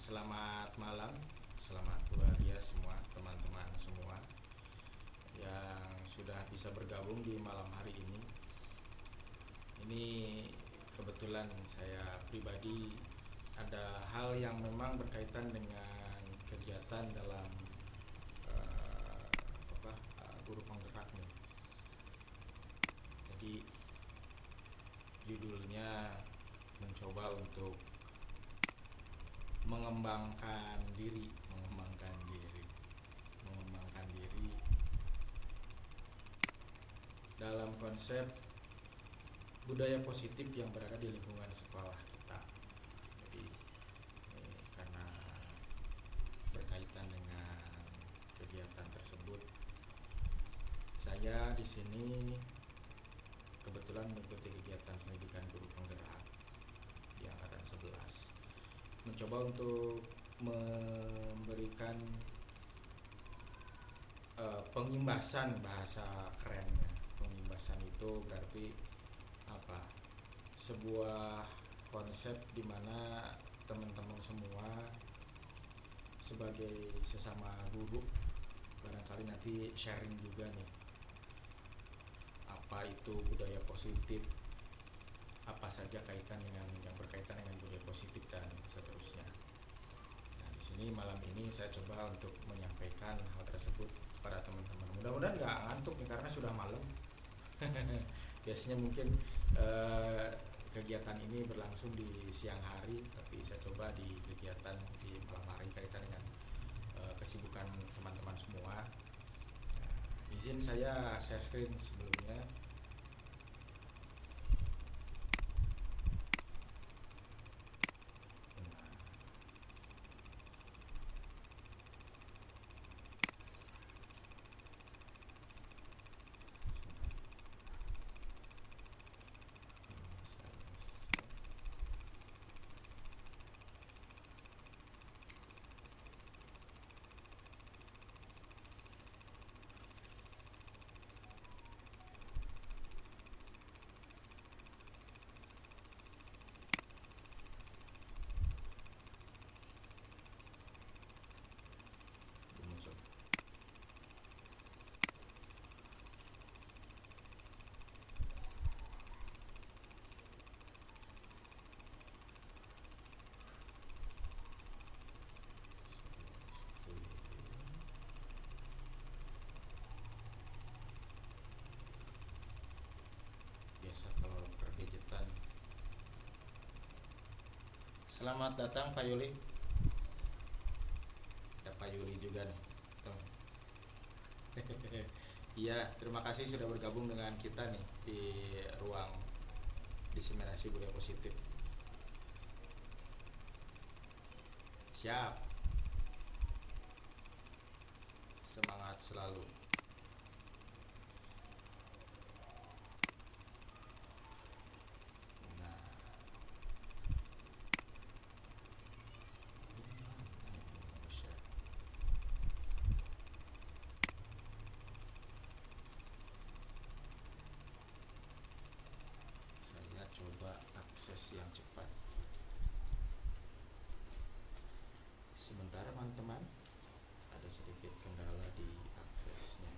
Selamat malam, selamat berbahagia semua teman-teman semua yang sudah bisa bergabung di malam hari ini. Ini kebetulan saya pribadi ada hal yang memang berkaitan dengan kegiatan dalam guru penggerak nih. Jadi judulnya mencoba untuk mengembangkan diri dalam konsep budaya positif yang berada di lingkungan sekolah kita. Jadi karena berkaitan dengan kegiatan tersebut, saya di sini kebetulan mengikuti kegiatan pendidikan guru penggerak di angkatan 11, mencoba untuk memberikan pengimbasan, bahasa kerennya. Pengimbasan itu berarti apa? Sebuah konsep di mana teman-teman semua sebagai sesama guru barangkali nanti sharing juga nih, apa itu budaya positif, apa saja kaitan dengan yang berkaitan dengan budaya positif dan seterusnya. Nah, di sini malam ini saya coba untuk menyampaikan hal tersebut kepada teman-teman. Mudah-mudahan nggak ngantuk nih karena sudah malam. Biasanya mungkin kegiatan ini berlangsung di siang hari, tapi saya coba di kegiatan di malam hari kaitan dengan kesibukan teman-teman semua. Izin saya share screen sebelumnya. Biasa kalau pergadgetan. Selamat datang Pak Yuli. Ada Pak Yuli juga nih. Iya, terima kasih sudah bergabung dengan kita nih di ruang diseminasi budaya positif. Siap. Semangat selalu. Coba akses yang cepat. Sementara teman-teman ada sedikit kendala di aksesnya.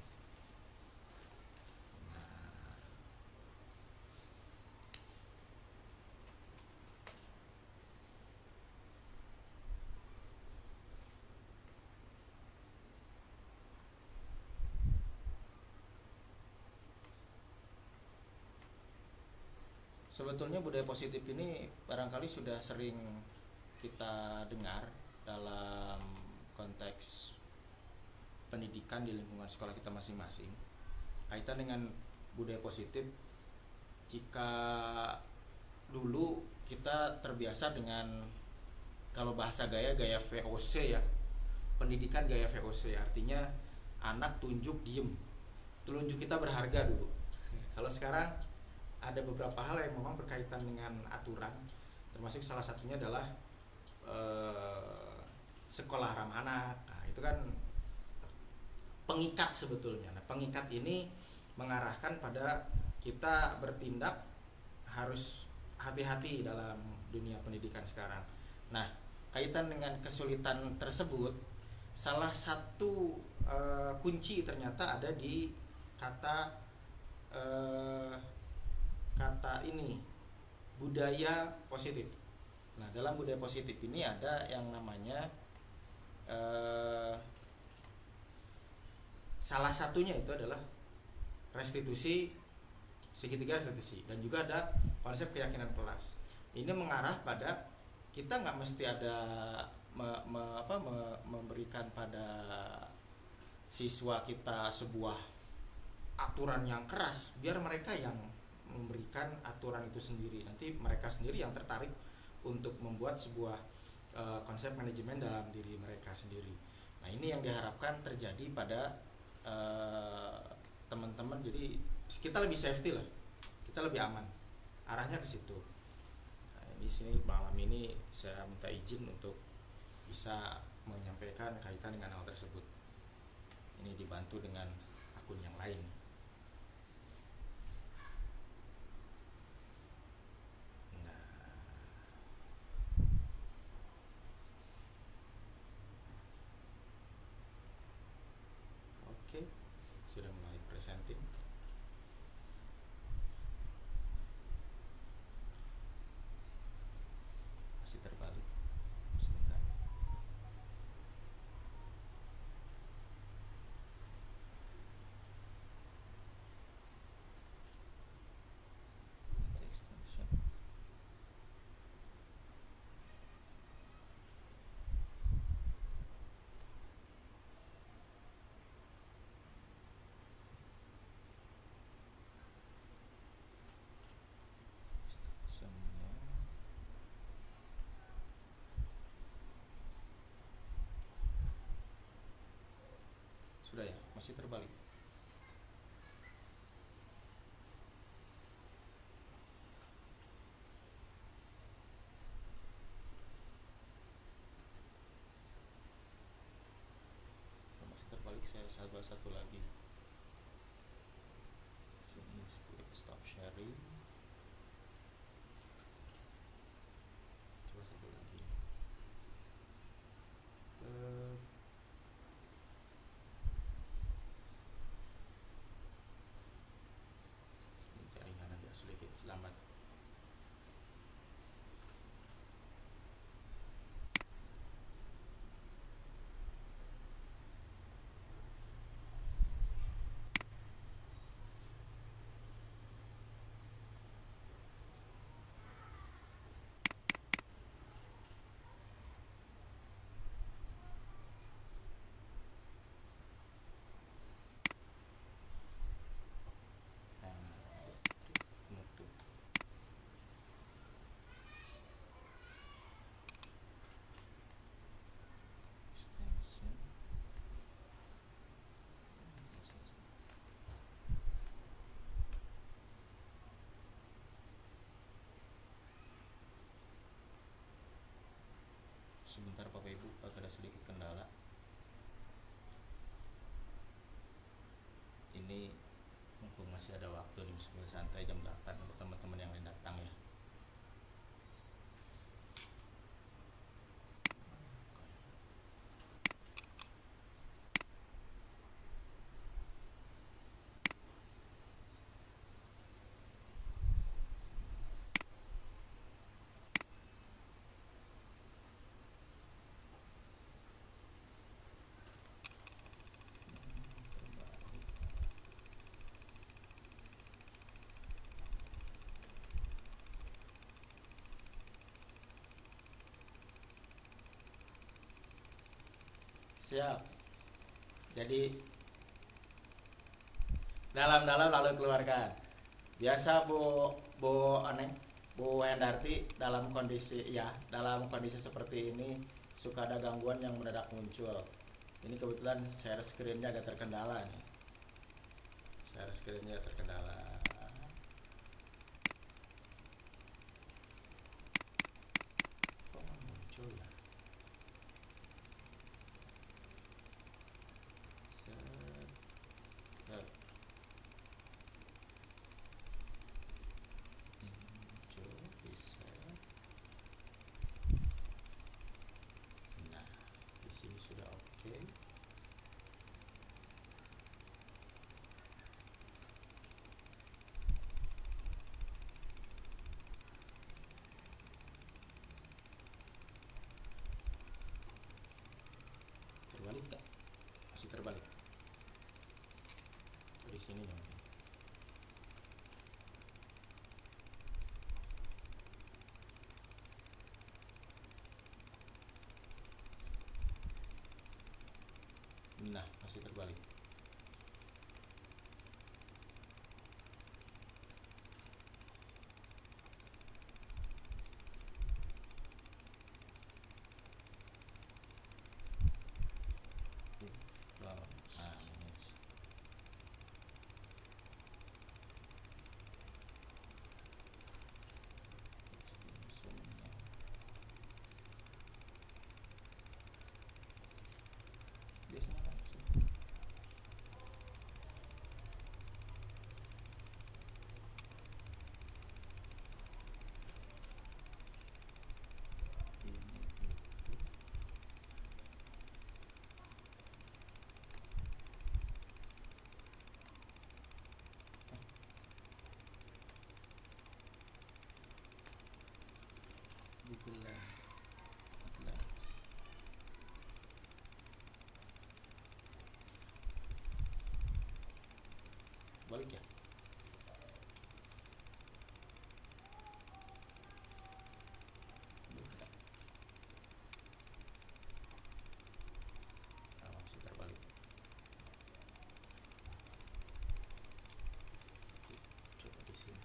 Sebetulnya budaya positif ini barangkali sudah sering kita dengar dalam konteks pendidikan di lingkungan sekolah kita masing-masing. Kaitan dengan budaya positif, jika dulu kita terbiasa dengan, kalau bahasa gaya VOC ya, pendidikan gaya VOC, artinya anak tunjuk diem, telunjuk kita berharga dulu. Kalau sekarang ada beberapa hal yang memang berkaitan dengan aturan, termasuk salah satunya adalah sekolah ramah anak. Nah, itu kan pengikat sebetulnya. Nah, pengikat ini mengarahkan pada kita bertindak harus hati-hati dalam dunia pendidikan sekarang. Nah, kaitan dengan kesulitan tersebut, salah satu kunci ternyata ada di kata ini, budaya positif. Nah, dalam budaya positif ini ada yang namanya salah satunya itu adalah restitusi, segitiga restitusi, dan juga ada konsep keyakinan kelas. Ini mengarah pada kita nggak mesti ada memberikan pada siswa kita sebuah aturan yang keras, biar mereka yang memberikan aturan itu sendiri. Nanti mereka sendiri yang tertarik untuk membuat sebuah konsep manajemen dalam diri mereka sendiri. Nah, ini yang diharapkan terjadi pada teman-teman. Jadi kita lebih safety lah, kita lebih aman, arahnya ke situ. Nah, di sini malam ini saya minta izin untuk bisa menyampaikan kaitan dengan hal tersebut. Ini dibantu dengan akun yang lain. Sudah mulai presenting. Masih terbalik. Sebentar. Extension. Sudah ya, masih terbalik. Masih terbalik, saya sabar satu lagi. Sini stop sharing. Coba satu lagi. Jaringan agak sedikit lambat. Sebentar Bapak Ibu, ada sedikit kendala. Ini mumpung masih ada waktu nih, sambil santai jam 8 untuk teman-teman yang lain datang ya. Siap. Jadi dalam-dalam lalu keluarkan. Biasa Bu Oneng, Bu Hendarti dalam kondisi seperti ini suka ada gangguan yang mendadak muncul. Ini kebetulan share screen-nya agak terkendala nih. Share screen-nya terkendala. Kok muncul ya? terbalik nggak? Masih terbalik. Di sini ya. Nah, masih terbalik. Google Atlas. Balik ya. Masih terbalik. Coba di sini.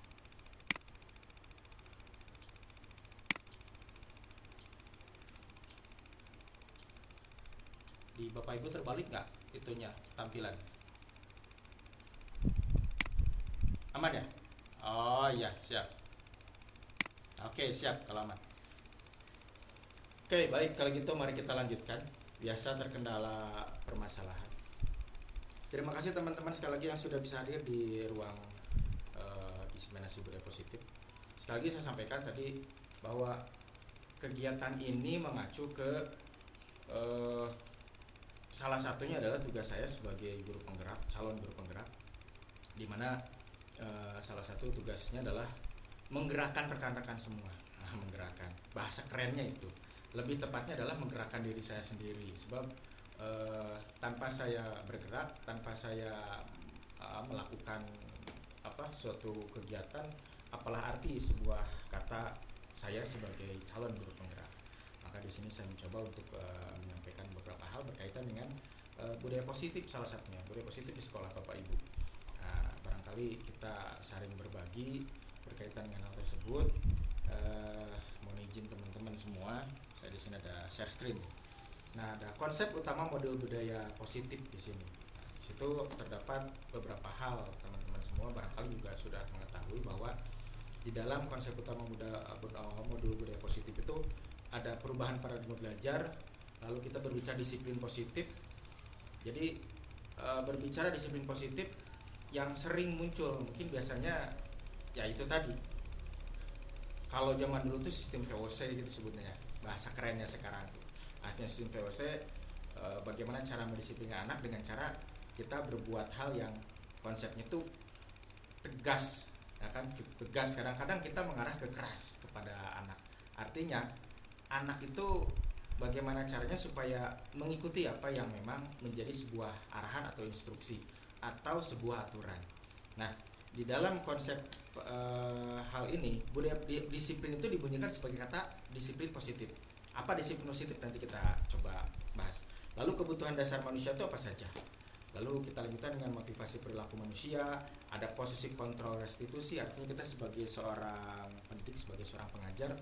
Di Bapak Ibu terbalik nggak itunya tampilan? Aman ya? Oh iya, siap. Oke, siap kalau aman. Oke, baik, kalau gitu mari kita lanjutkan. Biasa terkendala permasalahan. Terima kasih teman-teman sekali lagi yang sudah bisa hadir di ruang diseminasi budaya positif. Sekali lagi saya sampaikan tadi bahwa kegiatan ini mengacu ke salah satunya adalah tugas saya sebagai guru penggerak, calon guru penggerak, di mana salah satu tugasnya adalah menggerakkan rekan-rekan semua. Nah, menggerakkan, bahasa kerennya itu. Lebih tepatnya adalah menggerakkan diri saya sendiri. Sebab tanpa saya bergerak, tanpa saya melakukan suatu kegiatan, apalah arti sebuah kata saya sebagai calon guru penggerak. Maka di sini saya mencoba untuk menyampaikan beberapa hal berkaitan dengan budaya positif, salah satunya budaya positif di sekolah Bapak Ibu. Nah, barangkali kita saling berbagi berkaitan dengan hal tersebut. Mohon izin teman-teman semua, saya di sini ada share screen. Nah, ada konsep utama modul budaya positif di sini. Nah, di situ terdapat beberapa hal, teman-teman semua barangkali juga sudah mengetahui bahwa di dalam konsep utama modul budaya positif itu ada perubahan paradigma belajar, lalu kita berbicara disiplin positif. Jadi berbicara disiplin positif yang sering muncul mungkin biasanya ya itu tadi. Kalau zaman dulu tuh sistem VOC gitu sebutnya, bahasa kerennya sekarang. Aslinya sistem VOC bagaimana cara mendisiplinkan anak dengan cara kita berbuat hal yang konsepnya itu tegas, ya kan? Tegas, kadang-kadang kita mengarah ke keras kepada anak. Artinya anak itu bagaimana caranya supaya mengikuti apa yang memang menjadi sebuah arahan atau instruksi atau sebuah aturan. Nah, di dalam konsep hal ini budaya disiplin itu dibunyikan sebagai kata disiplin positif. Apa disiplin positif nanti kita coba bahas. Lalu kebutuhan dasar manusia itu apa saja? Lalu kita lanjutkan dengan motivasi perilaku manusia. Ada posisi kontrol restitusi, artinya kita sebagai seorang pendidik, sebagai seorang pengajar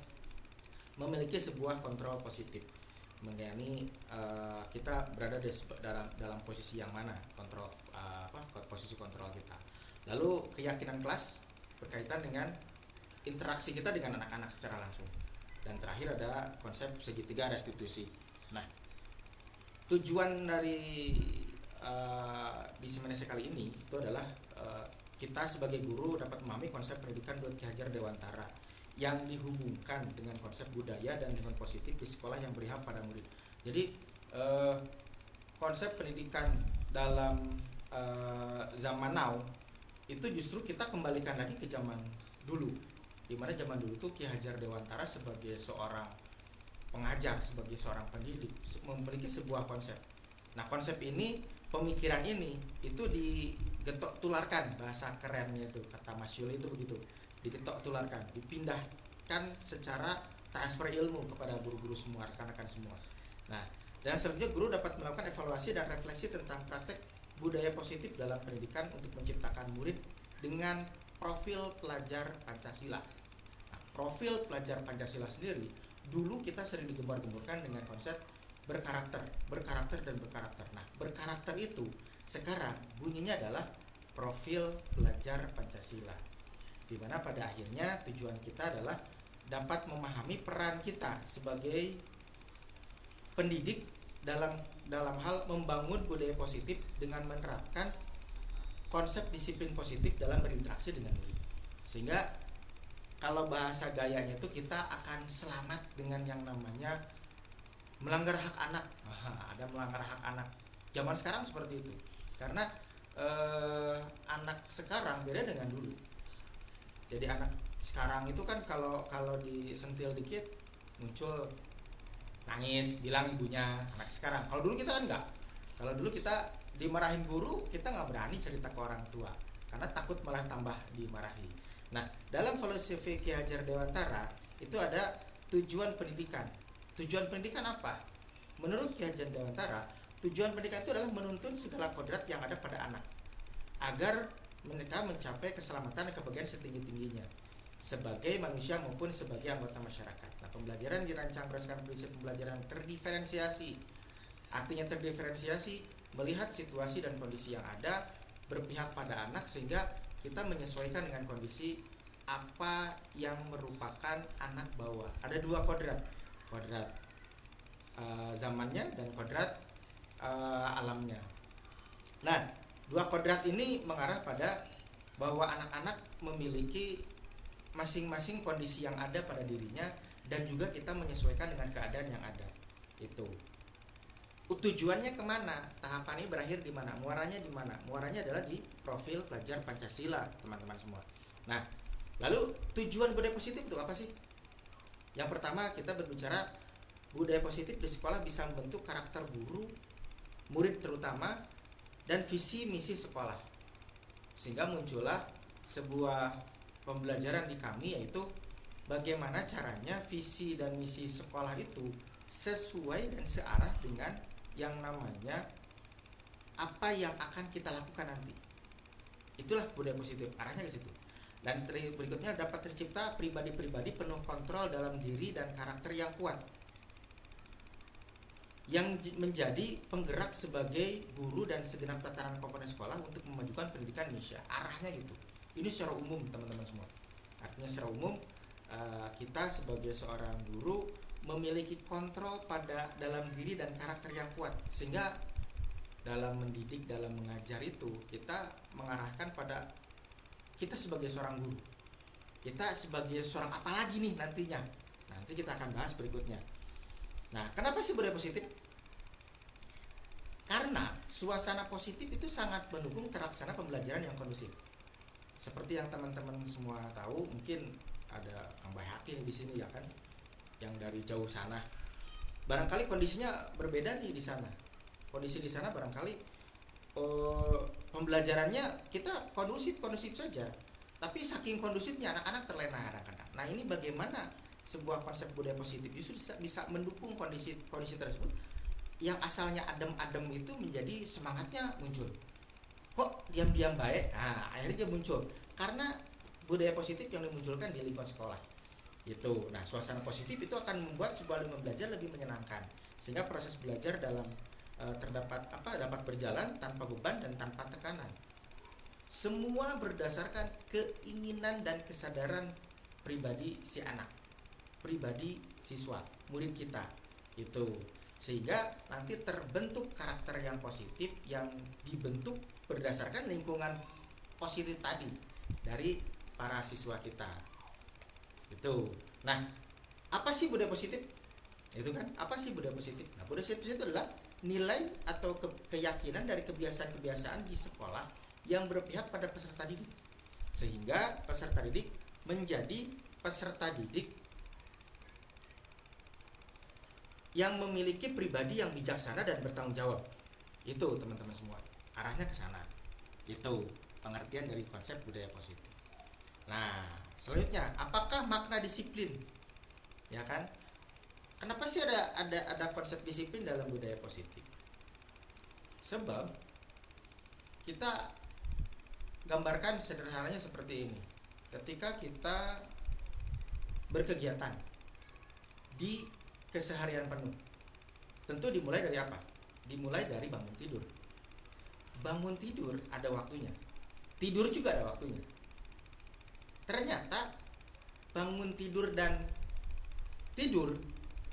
memiliki sebuah kontrol positif. Mengenai kita berada dalam posisi yang mana, kontrol posisi kontrol kita. Lalu keyakinan kelas berkaitan dengan interaksi kita dengan anak-anak secara langsung. Dan terakhir ada konsep segitiga restitusi. Nah, tujuan dari diseminasi kali ini itu adalah kita sebagai guru dapat memahami konsep pendidikan Dr. Ki Hajar Dewantara yang dihubungkan dengan konsep budaya dan lingkungan positif di sekolah yang berpihak pada murid. Jadi konsep pendidikan dalam zaman now itu justru kita kembalikan lagi ke zaman dulu, di mana zaman dulu tuh Ki Hajar Dewantara sebagai seorang pengajar, sebagai seorang pendidik memiliki sebuah konsep Nah, konsep ini, pemikiran ini itu digetok tularkan, bahasa kerennya itu kata Mas Yuli itu begitu, digetok tularkan, dipindahkan secara transfer ilmu kepada guru-guru semua, rekan-rekan semua. Nah, dan selanjutnya guru dapat melakukan evaluasi dan refleksi tentang praktek budaya positif dalam pendidikan untuk menciptakan murid dengan profil pelajar Pancasila. Nah, profil pelajar Pancasila sendiri dulu kita sering digembar-gemburkan dengan konsep berkarakter dan berkarakter. Nah, berkarakter itu sekarang bunyinya adalah profil pelajar Pancasila, di mana pada akhirnya tujuan kita adalah dapat memahami peran kita sebagai pendidik dalam hal membangun budaya positif dengan menerapkan konsep disiplin positif dalam berinteraksi dengan murid. Sehingga kalau bahasa gayanya itu kita akan selamat dengan yang namanya melanggar hak anak. Ada melanggar hak anak. Zaman sekarang seperti itu. Karena anak sekarang beda dengan dulu. Jadi anak sekarang itu kan kalau disentil dikit muncul nangis, bilang ibunya. Anak sekarang, kalau dulu kita kan enggak. Kalau dulu kita dimarahin guru, kita nggak berani cerita ke orang tua karena takut malah tambah dimarahi. Nah, dalam filosofi Ki Hajar Dewantara itu ada tujuan pendidikan. Tujuan pendidikan apa? Menurut Ki Hajar Dewantara, tujuan pendidikan itu adalah menuntun segala kodrat yang ada pada anak agar mereka mencapai keselamatan dan kebahagiaan setinggi-tingginya sebagai manusia maupun sebagai anggota masyarakat. Nah, pembelajaran dirancang berdasarkan prinsip pembelajaran terdiferensiasi. Artinya terdiferensiasi, melihat situasi dan kondisi yang ada, berpihak pada anak sehingga kita menyesuaikan dengan kondisi apa yang merupakan anak bawa. Ada dua kodrat zamannya dan kodrat alamnya. Nah, dua kodrat ini mengarah pada bahwa anak-anak memiliki masing-masing kondisi yang ada pada dirinya dan juga kita menyesuaikan dengan keadaan yang ada. Itu tujuannya kemana? Tahapan ini berakhir di mana? Muaranya di mana? Muaranya adalah di profil pelajar Pancasila, teman-teman semua. Nah, lalu tujuan budaya positif itu apa sih? Yang pertama, kita berbicara budaya positif di sekolah bisa membentuk karakter guru, murid terutama, dan visi misi sekolah. Sehingga muncullah sebuah pembelajaran di kami, yaitu bagaimana caranya visi dan misi sekolah itu sesuai dan searah dengan yang namanya apa yang akan kita lakukan nanti. Itulah budaya positif, arahnya ke situ. Dan berikutnya dapat tercipta pribadi-pribadi penuh kontrol dalam diri dan karakter yang kuat, yang menjadi penggerak sebagai guru dan segenap tatanan komponen sekolah untuk memajukan pendidikan Indonesia. Arahnya gitu. Ini secara umum, teman-teman semua. Artinya secara umum kita sebagai seorang guru memiliki kontrol pada dalam diri dan karakter yang kuat, sehingga dalam mendidik, dalam mengajar itu kita mengarahkan pada kita sebagai seorang guru. Kita sebagai seorang apa lagi nih nantinya? Nanti kita akan bahas berikutnya. Nah, kenapa sih budaya positif? Karena suasana positif itu sangat mendukung terlaksana pembelajaran yang kondusif. Seperti yang teman-teman semua tahu, mungkin ada Kang Bayhaki di sini ya kan, yang dari jauh sana. Barangkali kondisinya berbeda nih di sana. Kondisi di sana barangkali pembelajarannya kita kondusif saja. Tapi saking kondusifnya anak-anak terlena kadang-kadang. Nah, ini bagaimana sebuah konsep budaya positif justru bisa mendukung kondisi tersebut yang asalnya adem-adem itu menjadi semangatnya muncul. Kok diam-diam baik? Nah, akhirnya dia muncul karena budaya positif yang dimunculkan di lingkungan sekolah. Itu. Nah, suasana positif itu akan membuat sebuah lingkungan belajar lebih menyenangkan, sehingga proses belajar dapat berjalan tanpa beban dan tanpa tekanan. Semua berdasarkan keinginan dan kesadaran pribadi si anak, pribadi siswa, murid kita. Itu. Sehingga nanti terbentuk karakter yang positif yang dibentuk berdasarkan lingkungan positif tadi dari para siswa kita. Itu. Nah, apa sih budaya positif? Itu kan, apa sih budaya positif? Nah, budaya positif itu adalah nilai atau keyakinan dari kebiasaan-kebiasaan di sekolah yang berpihak pada peserta didik. Sehingga peserta didik menjadi peserta didik yang memiliki pribadi yang bijaksana dan bertanggung jawab. Itu teman-teman semua, arahnya ke sana. Itu pengertian dari konsep budaya positif. Nah, selanjutnya, apakah makna disiplin? Ya kan? Kenapa sih ada konsep disiplin dalam budaya positif? Sebab kita gambarkan sederhananya seperti ini. Ketika kita berkegiatan di keseharian penuh, tentu dimulai dari apa? Dimulai dari bangun tidur. Bangun tidur ada waktunya, tidur juga ada waktunya. Ternyata bangun tidur dan tidur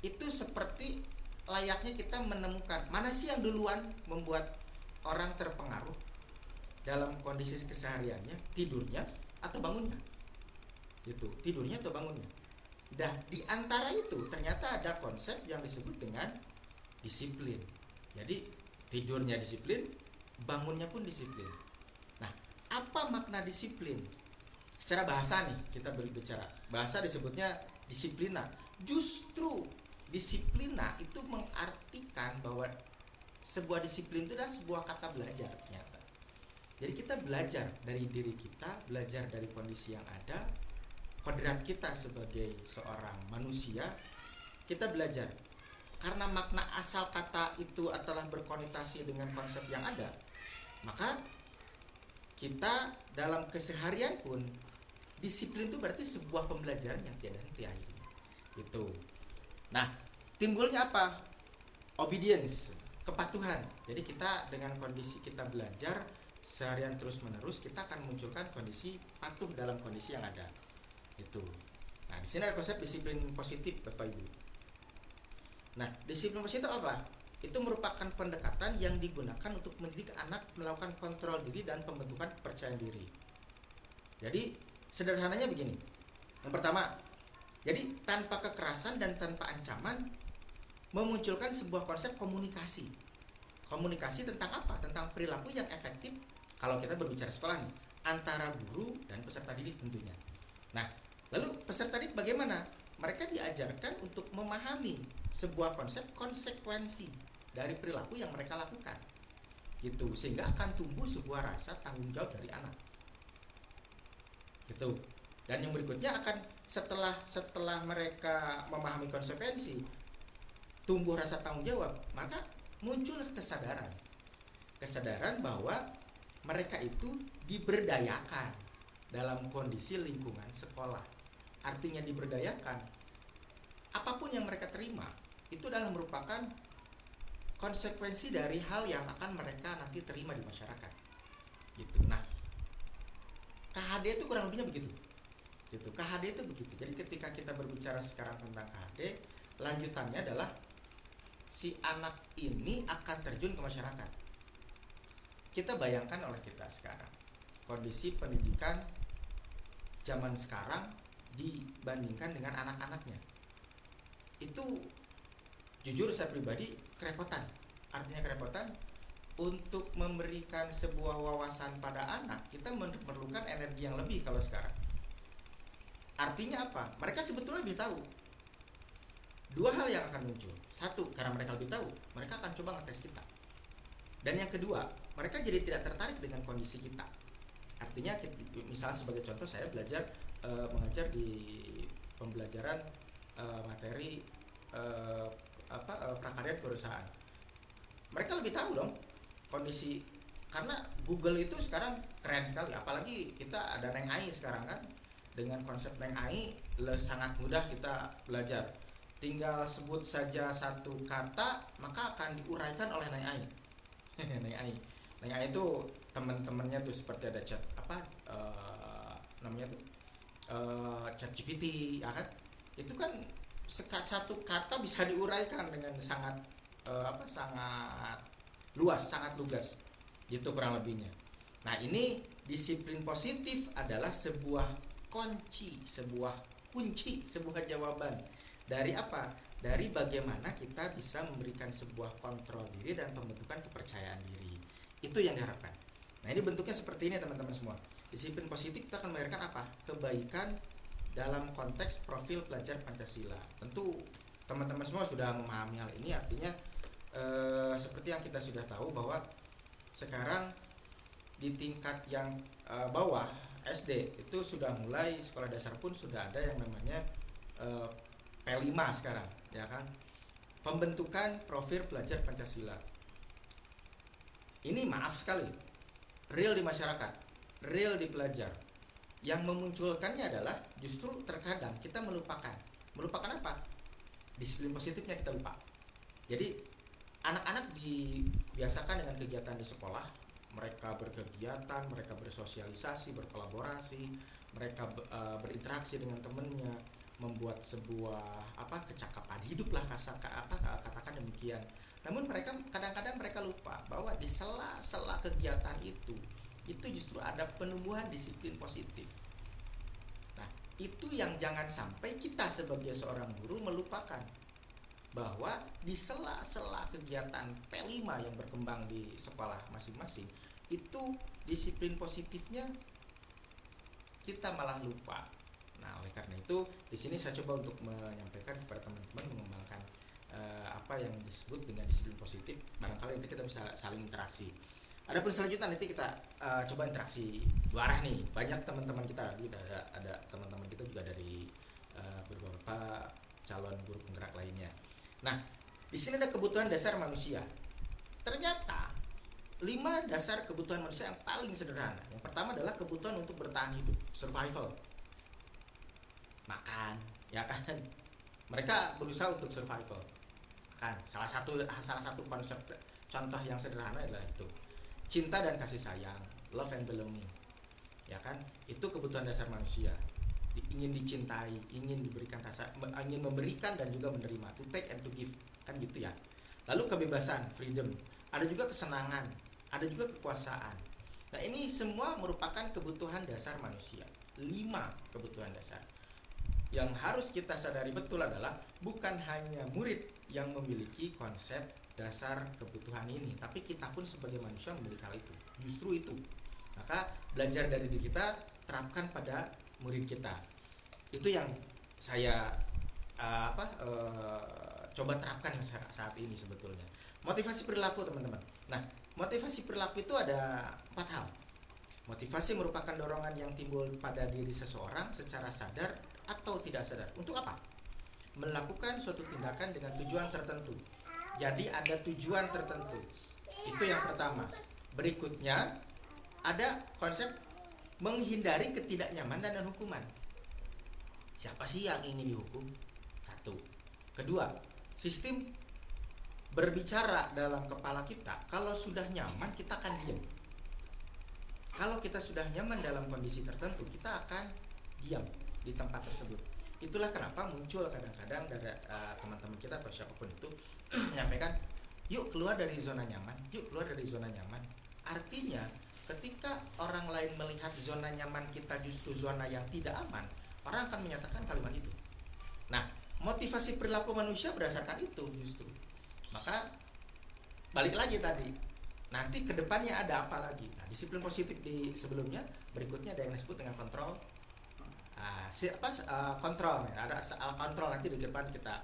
itu seperti layaknya kita menemukan mana sih yang duluan membuat orang terpengaruh dalam kondisi kesehariannya, tidurnya atau bangunnya. Itu, tidurnya atau bangunnya. Dah di antara itu ternyata ada konsep yang disebut dengan disiplin. Jadi tidurnya disiplin, bangunnya pun disiplin. Nah, apa makna disiplin? Secara bahasa nih kita berbicara. Bahasa disebutnya disiplina. Justru disiplina itu mengartikan bahwa sebuah disiplin itu adalah sebuah kata belajar ternyata. Jadi kita belajar dari diri kita, belajar dari kondisi yang ada, kodrat kita sebagai seorang manusia, kita belajar. Karena makna asal kata itu adalah berkonotasi dengan konsep yang ada, maka kita dalam keseharian pun disiplin itu berarti sebuah pembelajaran yang tiada henti akhirnya. Itu. Nah, timbulnya apa? Obedience, kepatuhan. Jadi kita dengan kondisi kita belajar seharian terus menerus, kita akan munculkan kondisi patuh dalam kondisi yang ada. Itu. Nah, di sini ada konsep disiplin positif, Bapak Ibu. Nah, disiplin positif apa? Itu merupakan pendekatan yang digunakan untuk mendidik anak melakukan kontrol diri dan pembentukan kepercayaan diri. Jadi, sederhananya begini. Yang pertama, jadi tanpa kekerasan dan tanpa ancaman memunculkan sebuah konsep komunikasi. Komunikasi tentang apa? Tentang perilaku yang efektif kalau kita berbicara sekolah nih, antara guru dan peserta didik tentunya. Nah, lalu peserta didik bagaimana? Mereka diajarkan untuk memahami sebuah konsep konsekuensi dari perilaku yang mereka lakukan. Gitu, sehingga akan tumbuh sebuah rasa tanggung jawab dari anak. Gitu. Dan yang berikutnya akan setelah mereka memahami konsekuensi, tumbuh rasa tanggung jawab, maka muncul kesadaran bahwa mereka itu diberdayakan dalam kondisi lingkungan sekolah. Artinya diberdayakan, apapun yang mereka terima itu adalah merupakan konsekuensi dari hal yang akan mereka nanti terima di masyarakat. Gitu. Nah, KHD itu kurang lebihnya begitu. Gitu. KHD itu begitu. Jadi ketika kita berbicara sekarang tentang KHD, lanjutannya adalah si anak ini akan terjun ke masyarakat. Kita bayangkan oleh kita sekarang kondisi pendidikan zaman sekarang dibandingkan dengan anak-anaknya. Itu jujur saya pribadi kerepotan. Artinya kerepotan untuk memberikan sebuah wawasan pada anak, kita memerlukan energi yang lebih kalau sekarang. Artinya apa? Mereka sebetulnya lebih tahu. Dua hal yang akan muncul. Satu, karena mereka lebih tahu, mereka akan coba ngetes kita. Dan yang kedua, mereka jadi tidak tertarik dengan kondisi kita. Artinya, misalnya sebagai contoh, saya belajar mengajar di pembelajaran materi prakarya perusahaan. Mereka lebih tahu dong kondisi, karena Google itu sekarang keren sekali. Apalagi kita ada Neng AI sekarang kan. Dengan konsep Neng AI sangat mudah kita belajar. Tinggal sebut saja satu kata, maka akan diuraikan oleh Neng AI. Neng AI. Neng AI itu teman-temannya tuh seperti ada chat namanya tuh chat GPT, ya kan? Itu kan satu kata bisa diuraikan dengan sangat sangat luas, sangat lugas. Gitu kurang lebihnya. Nah, ini disiplin positif adalah sebuah kunci, sebuah jawaban dari apa? Dari bagaimana kita bisa memberikan sebuah kontrol diri dan pembentukan kepercayaan diri. Itu yang diharapkan. Nah, ini bentuknya seperti ini teman-teman semua. Disiplin positif kita akan melahirkan apa? Kebaikan dalam konteks profil pelajar Pancasila. Tentu teman-teman semua sudah memahami hal ini, artinya seperti yang kita sudah tahu bahwa sekarang di tingkat yang bawah SD itu sudah mulai, sekolah dasar pun sudah ada yang namanya P5 sekarang, ya kan? Pembentukan profil pelajar Pancasila. Ini maaf sekali, real di masyarakat, real di pelajar. Yang memunculkannya adalah justru terkadang kita melupakan apa? Disiplin positifnya kita lupa. Jadi anak-anak dibiasakan dengan kegiatan di sekolah, mereka berkegiatan, mereka bersosialisasi, berkolaborasi, mereka berinteraksi dengan temannya, membuat sebuah kecakapan hidup lah, katakan demikian. Namun mereka kadang-kadang mereka lupa bahwa di sela-sela kegiatan itu justru ada penumbuhan disiplin positif. Nah, itu yang jangan sampai kita sebagai seorang guru melupakan, bahwa di sela-sela kegiatan P5 yang berkembang di sekolah masing-masing itu disiplin positifnya kita malah lupa. Nah, oleh karena itu di sini saya coba untuk menyampaikan kepada teman-teman mengembangkan apa yang disebut dengan disiplin positif. Barangkali nanti kita bisa saling interaksi. Adapun selanjutnya nanti kita coba interaksi dua arah nih. Banyak teman-teman kita, ada teman-teman kita juga dari beberapa calon guru penggerak lainnya. Nah, di sini ada kebutuhan dasar manusia. Ternyata 5 dasar kebutuhan manusia yang paling sederhana. Yang pertama adalah kebutuhan untuk bertahan hidup, survival. Makan, ya kan? Mereka berusaha untuk survival. Kan, salah satu konsep contoh yang sederhana adalah itu. Cinta dan kasih sayang, love and belonging. Ya kan? Itu kebutuhan dasar manusia. Ingin dicintai, ingin diberikan ingin memberikan dan juga menerima, to take and to give, kan gitu ya. Lalu kebebasan, freedom, ada juga kesenangan, ada juga kekuasaan. Nah, ini semua merupakan kebutuhan dasar manusia. 5 kebutuhan dasar. Yang harus kita sadari betul adalah bukan hanya murid yang memiliki konsep dasar kebutuhan ini, tapi kita pun sebagai manusia memiliki hal itu. Justru itu. Maka belajar dari diri kita, terapkan pada murid kita. Itu yang saya coba terapkan saat ini sebetulnya. Motivasi perilaku, teman-teman. Nah, motivasi perilaku itu ada 4 hal. Motivasi merupakan dorongan yang timbul pada diri seseorang secara sadar atau tidak sadar. Untuk apa? Melakukan suatu tindakan dengan tujuan tertentu. Jadi ada tujuan tertentu. Itu yang pertama. Berikutnya ada konsep menghindari ketidaknyamanan dan hukuman. Siapa sih yang ingin dihukum? 1. Kedua, sistem berbicara dalam kepala kita. Kalau sudah nyaman, kita akan diam. Kalau kita sudah nyaman dalam kondisi tertentu, kita akan diam di tempat tersebut. Itulah kenapa muncul kadang-kadang dari teman-teman kita atau siapapun itu menyampaikan, yuk keluar dari zona nyaman, yuk keluar dari zona nyaman. Artinya ketika orang lain melihat zona nyaman kita justru zona yang tidak aman, orang akan menyatakan kalimat itu. Nah, motivasi perilaku manusia berdasarkan itu justru. Maka balik lagi tadi, nanti kedepannya ada apa lagi? Nah, disiplin positif di sebelumnya, berikutnya ada yang disebut dengan kontrol. Kontrol, ada kontrol, nanti di depan kita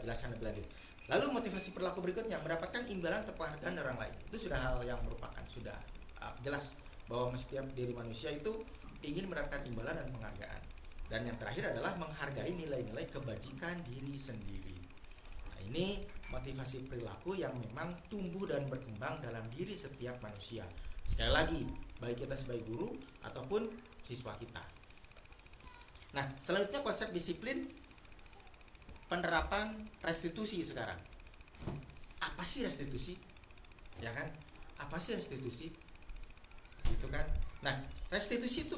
jelaskan lebih lanjut. Lalu motivasi perilaku berikutnya, mendapatkan imbalan atau penghargaan dari orang lain. Itu sudah hal yang merupakan sudah jelas bahwa setiap diri manusia itu ingin mendapatkan imbalan dan penghargaan. Dan yang terakhir adalah menghargai nilai-nilai kebajikan diri sendiri. Nah, ini motivasi perilaku yang memang tumbuh dan berkembang dalam diri setiap manusia. Sekali lagi, baik kita sebagai guru ataupun siswa kita. Nah, selanjutnya konsep disiplin penerapan restitusi sekarang. Apa sih restitusi? Ya kan? Apa sih restitusi? Gitu kan? Nah, restitusi itu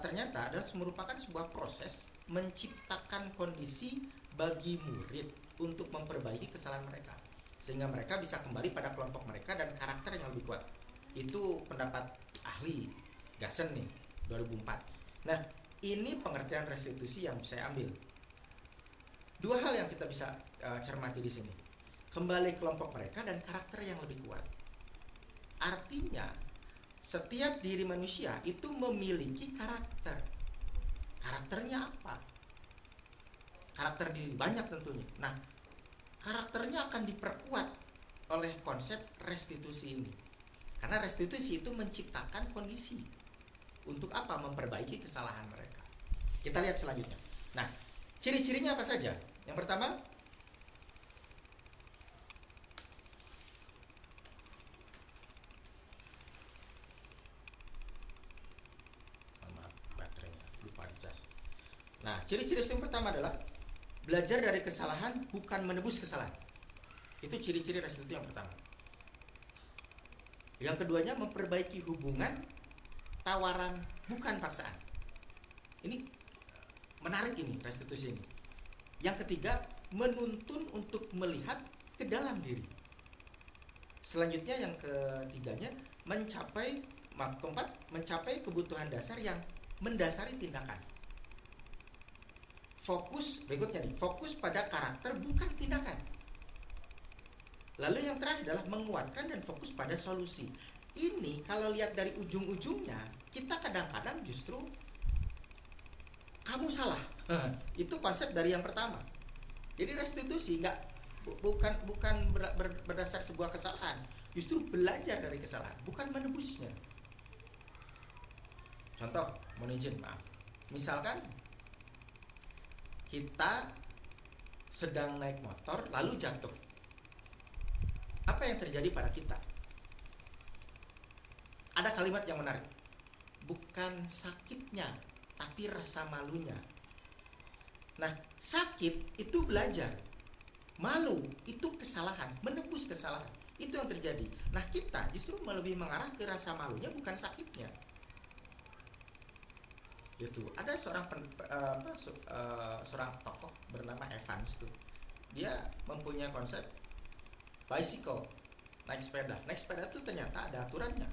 ternyata adalah merupakan sebuah proses menciptakan kondisi bagi murid untuk memperbaiki kesalahan mereka, sehingga mereka bisa kembali pada kelompok mereka dan karakter yang lebih kuat. Itu pendapat ahli Gassen nih, 2004. Nah, ini pengertian restitusi yang saya ambil. 2 hal yang kita bisa cermati di sini. Kembali kelompok mereka dan karakter yang lebih kuat. Artinya, setiap diri manusia itu memiliki karakter. Karakternya apa? Karakter diri banyak tentunya. Nah, karakternya akan diperkuat oleh konsep restitusi ini. Karena restitusi itu menciptakan kondisi untuk apa? Memperbaiki kesalahan mereka. Kita lihat selanjutnya. Nah, ciri-cirinya apa saja? Yang pertama, baterainya lupa dicas. Nah, ciri-ciri yang pertama adalah belajar dari kesalahan, bukan menebus kesalahan. Itu ciri-ciri restitusi yang pertama. Yang keduanya, memperbaiki hubungan, tawaran, bukan paksaan. Ini menarik ini, restitusi ini. Yang ketiga, menuntun untuk melihat ke dalam diri. Selanjutnya yang ketiganya, keempat, mencapai kebutuhan dasar yang mendasari tindakan. Fokus, berikutnya nih, fokus pada karakter bukan tindakan. Lalu yang terakhir adalah menguatkan dan fokus pada solusi. Ini kalau lihat dari ujung-ujungnya, kita kadang-kadang justru kamu salah. Itu konsep dari yang pertama. Jadi restitusi bukan berdasar sebuah kesalahan, justru belajar dari kesalahan, bukan menebusnya. Contoh, mohon izin, maaf. Misalkan kita sedang naik motor lalu jatuh. Apa yang terjadi pada kita? Ada kalimat yang menarik. Bukan sakitnya, tapi rasa malunya. Nah, sakit itu belajar. Malu itu kesalahan, menebus kesalahan. Itu yang terjadi. Nah, kita justru lebih mengarah ke rasa malunya, bukan sakitnya. Itu ada seorang tokoh bernama Evans tuh. Dia mempunyai konsep bicycle, naik sepeda. Naik sepeda itu ternyata ada aturannya.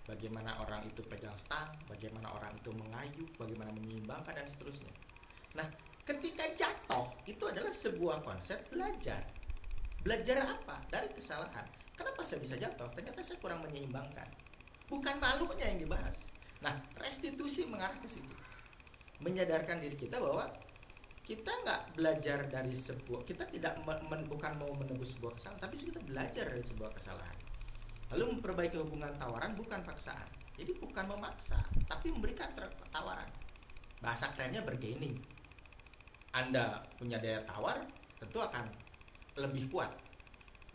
Bagaimana orang itu pegang stang, bagaimana orang itu mengayuh, bagaimana menyeimbangkan dan seterusnya. Nah, ketika jatuh itu adalah sebuah konsep belajar. Belajar apa? Dari kesalahan. Kenapa saya bisa jatuh? Ternyata saya kurang menyeimbangkan. Bukan malunya yang dibahas. Nah, restitusi mengarah ke situ. Menyadarkan diri kita bahwa kita nggak belajar dari kita tidak bukan mau menebus sebuah kesalahan, tapi kita belajar dari sebuah kesalahan. Lalu memperbaiki hubungan tawaran, bukan paksaan. Jadi bukan memaksa, tapi memberikan tawaran. Bahasa kerennya bargaining. Anda punya daya tawar, tentu akan lebih kuat.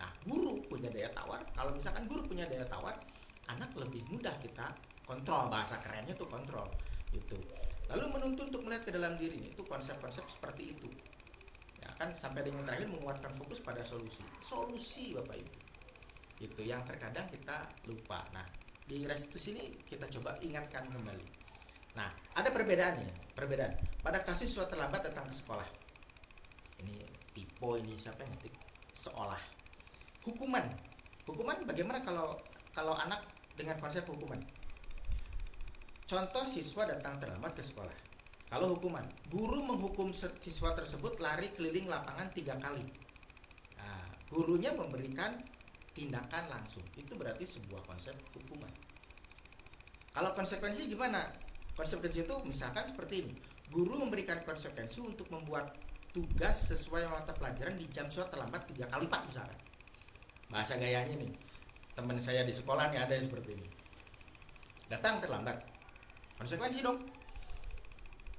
Nah, guru punya daya tawar. Kalau misalkan guru punya daya tawar, anak lebih mudah kita kontrol. Bahasa kerennya tuh kontrol. Itu. Lalu menuntun untuk melihat ke dalam diri. Itu konsep-konsep seperti itu. Ya kan, sampai dengan terakhir menguatkan fokus pada solusi. Solusi, Bapak Ibu. Itu yang terkadang kita lupa. Nah, di restitusi ini kita coba ingatkan kembali. Nah, ada perbedaannya. Perbedaan. Pada kasus siswa terlambat datang ke sekolah. Ini tipe ini siapa yang ngetik? Seolah. Hukuman. Hukuman bagaimana kalau anak dengan konsep hukuman? Contoh, siswa datang terlambat ke sekolah. Kalau hukuman, guru menghukum siswa tersebut lari keliling lapangan 3 kali. Nah, gurunya memberikan tindakan langsung. Itu berarti sebuah konsep hukuman. Kalau konsekuensi gimana? Konsekuensi itu misalkan seperti ini. Guru memberikan konsekuensi untuk membuat tugas sesuai mata pelajaran di jam siswa terlambat 3 kali lipat misalkan. Bahasa gayanya nih. Teman saya di sekolah nih ada yang seperti ini. Datang terlambat. Konsekuensi dong.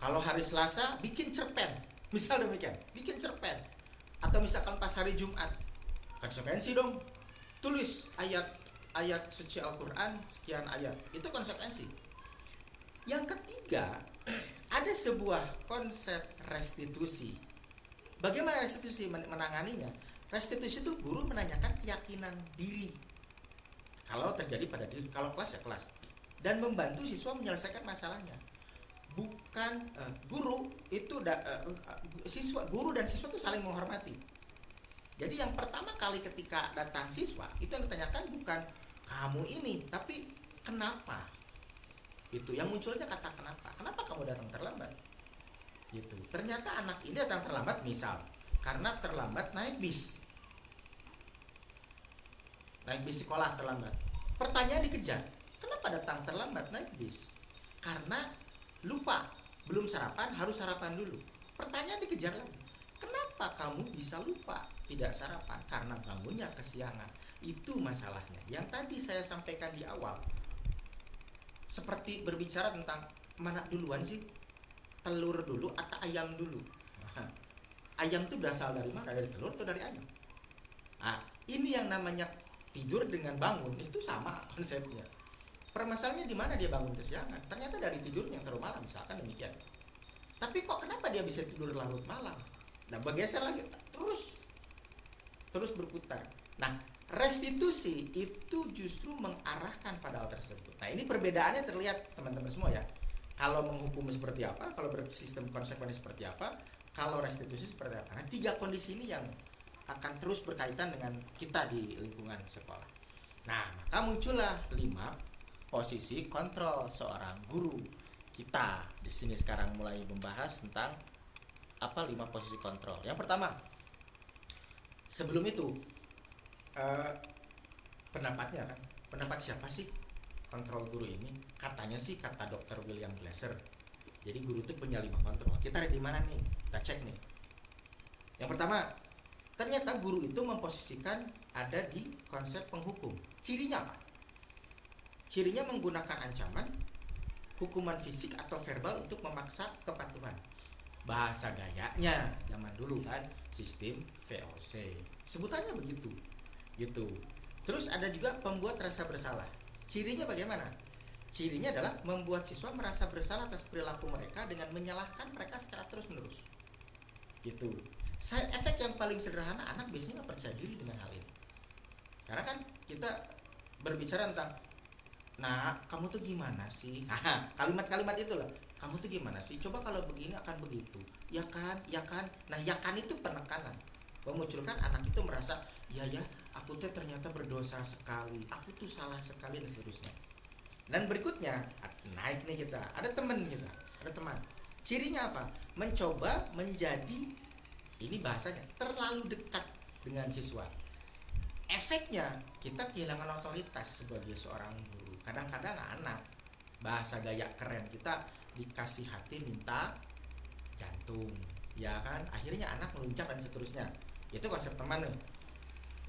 Kalau hari Selasa bikin cerpen, misal demikian, bikin cerpen. Atau misalkan pas hari Jumat, konsekuensi dong. Tulis ayat suci Al-Quran sekian ayat. Itu konsekuensi. Yang ketiga, ada sebuah konsep restitusi. Bagaimana restitusi menanganinya? Restitusi itu guru menanyakan keyakinan diri. Kalau terjadi pada diri, kalau kelas ya kelas. Dan membantu siswa menyelesaikan masalahnya. Bukan guru itu guru dan siswa itu saling menghormati. Jadi yang pertama kali ketika datang siswa itu yang ditanyakan bukan kamu ini, tapi kenapa? Itu yang munculnya kata kenapa. Kenapa kamu datang terlambat? Gitu. Ternyata anak ini datang terlambat misal karena terlambat naik bis. Naik bis sekolah terlambat. Pertanyaan dikejar. Kenapa datang terlambat naik bis? Karena lupa, belum sarapan, harus sarapan dulu. Pertanyaan dikejar lagi. Kenapa kamu bisa lupa? tidak sarapan karena bangunnya kesiangan. Itu masalahnya. Yang tadi saya sampaikan di awal, seperti berbicara tentang mana duluan sih, telur dulu atau ayam dulu. Ayam itu berasal dari mana? Dari telur atau dari ayam? Nah, ini yang namanya tidur dengan bangun itu sama konsepnya. Permasalahannya di mana dia bangun kesiangan? Ternyata dari tidurnya yang terlalu malam, misalkan demikian. Tapi kok kenapa dia bisa tidur larut malam? Nah, bergeser lagi terus berputar. Nah, restitusi itu justru mengarahkan pada hal tersebut. Nah, ini perbedaannya terlihat teman-teman semua ya. Kalau menghukum seperti apa, kalau bersistem konsekuensi seperti apa, kalau restitusi seperti apa. Nah, 3 kondisi ini yang akan terus berkaitan dengan kita di lingkungan sekolah. Nah, maka muncullah 5 posisi kontrol seorang guru. Kita di sini sekarang mulai membahas tentang apa 5 posisi kontrol. Yang pertama, sebelum itu pendapatnya kan, pendapat siapa sih kontrol guru ini? Katanya sih kata Dr. William Glasser. Jadi guru itu punya 5 kontrol. Kita ada di mana nih? Kita cek nih. Yang pertama, ternyata guru itu memposisikan ada di konsep penghukum. Cirinya apa? Cirinya menggunakan ancaman, hukuman fisik atau verbal untuk memaksa kepatuhan. Bahasa gayanya zaman dulu kan, sistem VOC. Sebutannya begitu. Gitu. Terus ada juga pembuat rasa bersalah. Cirinya bagaimana? Cirinya adalah membuat siswa merasa bersalah atas perilaku mereka dengan menyalahkan mereka secara terus-menerus. Gitu. Side effect yang paling sederhana, anak biasanya nggak percaya diri dengan hal ini. Karena kan kita berbicara tentang, nah kamu tuh gimana sih? Kalimat-kalimat itulah. Kamu tuh gimana sih? Coba kalau begini akan begitu. Ya kan, ya kan. Nah, ya kan itu penekanan. Memunculkan anak itu merasa, ya, aku tuh ternyata berdosa sekali. Aku tuh salah sekali dan seterusnya. Dan berikutnya, naik nih kita. Ada teman kita, ada teman. Cirinya apa? Mencoba menjadi, ini bahasanya, terlalu dekat dengan siswa. Efeknya, kita kehilangan otoritas sebagai seorang guru. Kadang-kadang anak, bahasa gaya keren kita, dikasih hati minta jantung, ya kan? Akhirnya anak meluncak dan seterusnya. Itu konsep teman nih,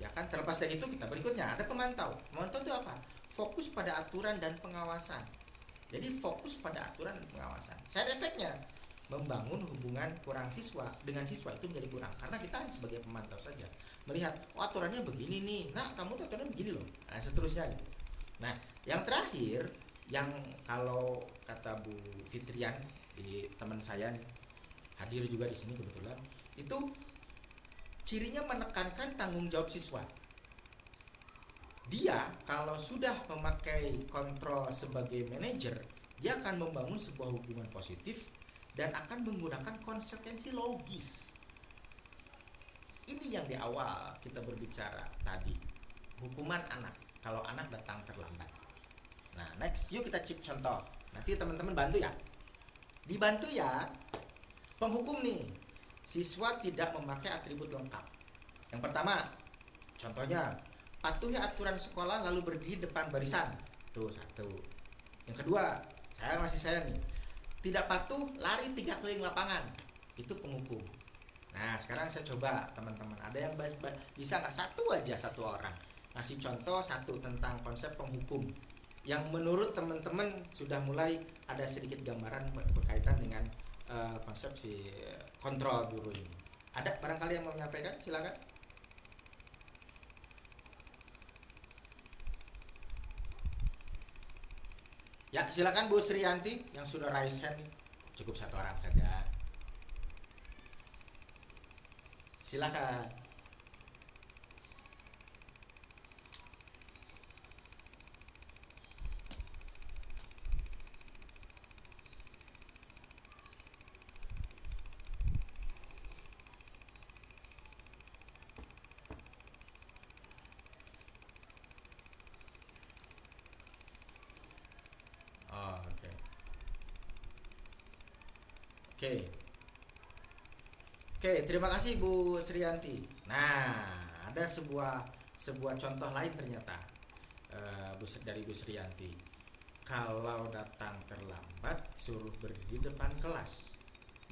ya kan? Terlepas dari itu, kita berikutnya ada pemantau. Pemantau itu apa? Fokus pada aturan dan pengawasan. Jadi fokus pada aturan dan pengawasan. Side effect-nya, membangun hubungan kurang siswa dengan siswa itu menjadi kurang, karena kita sebagai pemantau saja melihat, oh aturannya begini nih, nah kamu tuh aturannya begini loh, nah seterusnya gitu. Nah, yang terakhir, yang kalau kata Bu Fitrian, di teman saya nih, hadir juga di sini kebetulan, itu cirinya menekankan tanggung jawab siswa. Dia kalau sudah memakai kontrol sebagai manajer, dia akan membangun sebuah hubungan positif dan akan menggunakan konsekuensi logis. Ini yang di awal kita berbicara tadi, hukuman anak kalau anak datang terlambat. Nah, next, yuk kita cek contoh. Nanti teman-teman bantu ya. Dibantu ya. Penghukum nih, siswa tidak memakai atribut lengkap. Yang pertama, contohnya, patuhi aturan sekolah lalu berdiri depan barisan. Tuh, 1. Yang kedua, saya nih, tidak patuh lari 3 keliling lapangan. Itu penghukum. Nah, sekarang saya coba teman-teman, ada yang bisa nggak satu orang ngasih contoh 1 tentang konsep penghukum yang menurut teman-teman sudah mulai ada sedikit gambaran berkaitan dengan konsep si kontrol guru ini. Ada barangkali yang mau menyampaikan? Silakan. Ya, silakan Bu Sriyanti yang sudah raise hand. Cukup 1 orang saja. Silakan. Oh, oke. Oke, terima kasih Bu Sriyanti. Nah, ada sebuah contoh lain ternyata dari Bu Sriyanti. Kalau datang terlambat, suruh berdiri depan kelas.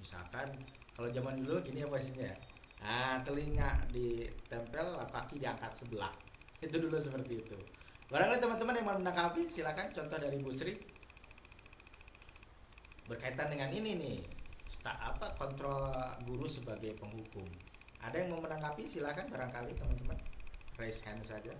Misalkan, kalau zaman dulu gini ya posisinya ya. Telinga ditempel, kaki diangkat sebelah. Itu dulu seperti itu. Barangkali teman-teman yang mau menanggapi, silakan. Contoh dari Bu Sri berkaitan dengan ini nih, kontrol guru sebagai penghukum. Ada yang mau menanggapi, silakan. Barangkali teman-teman raise hand saja.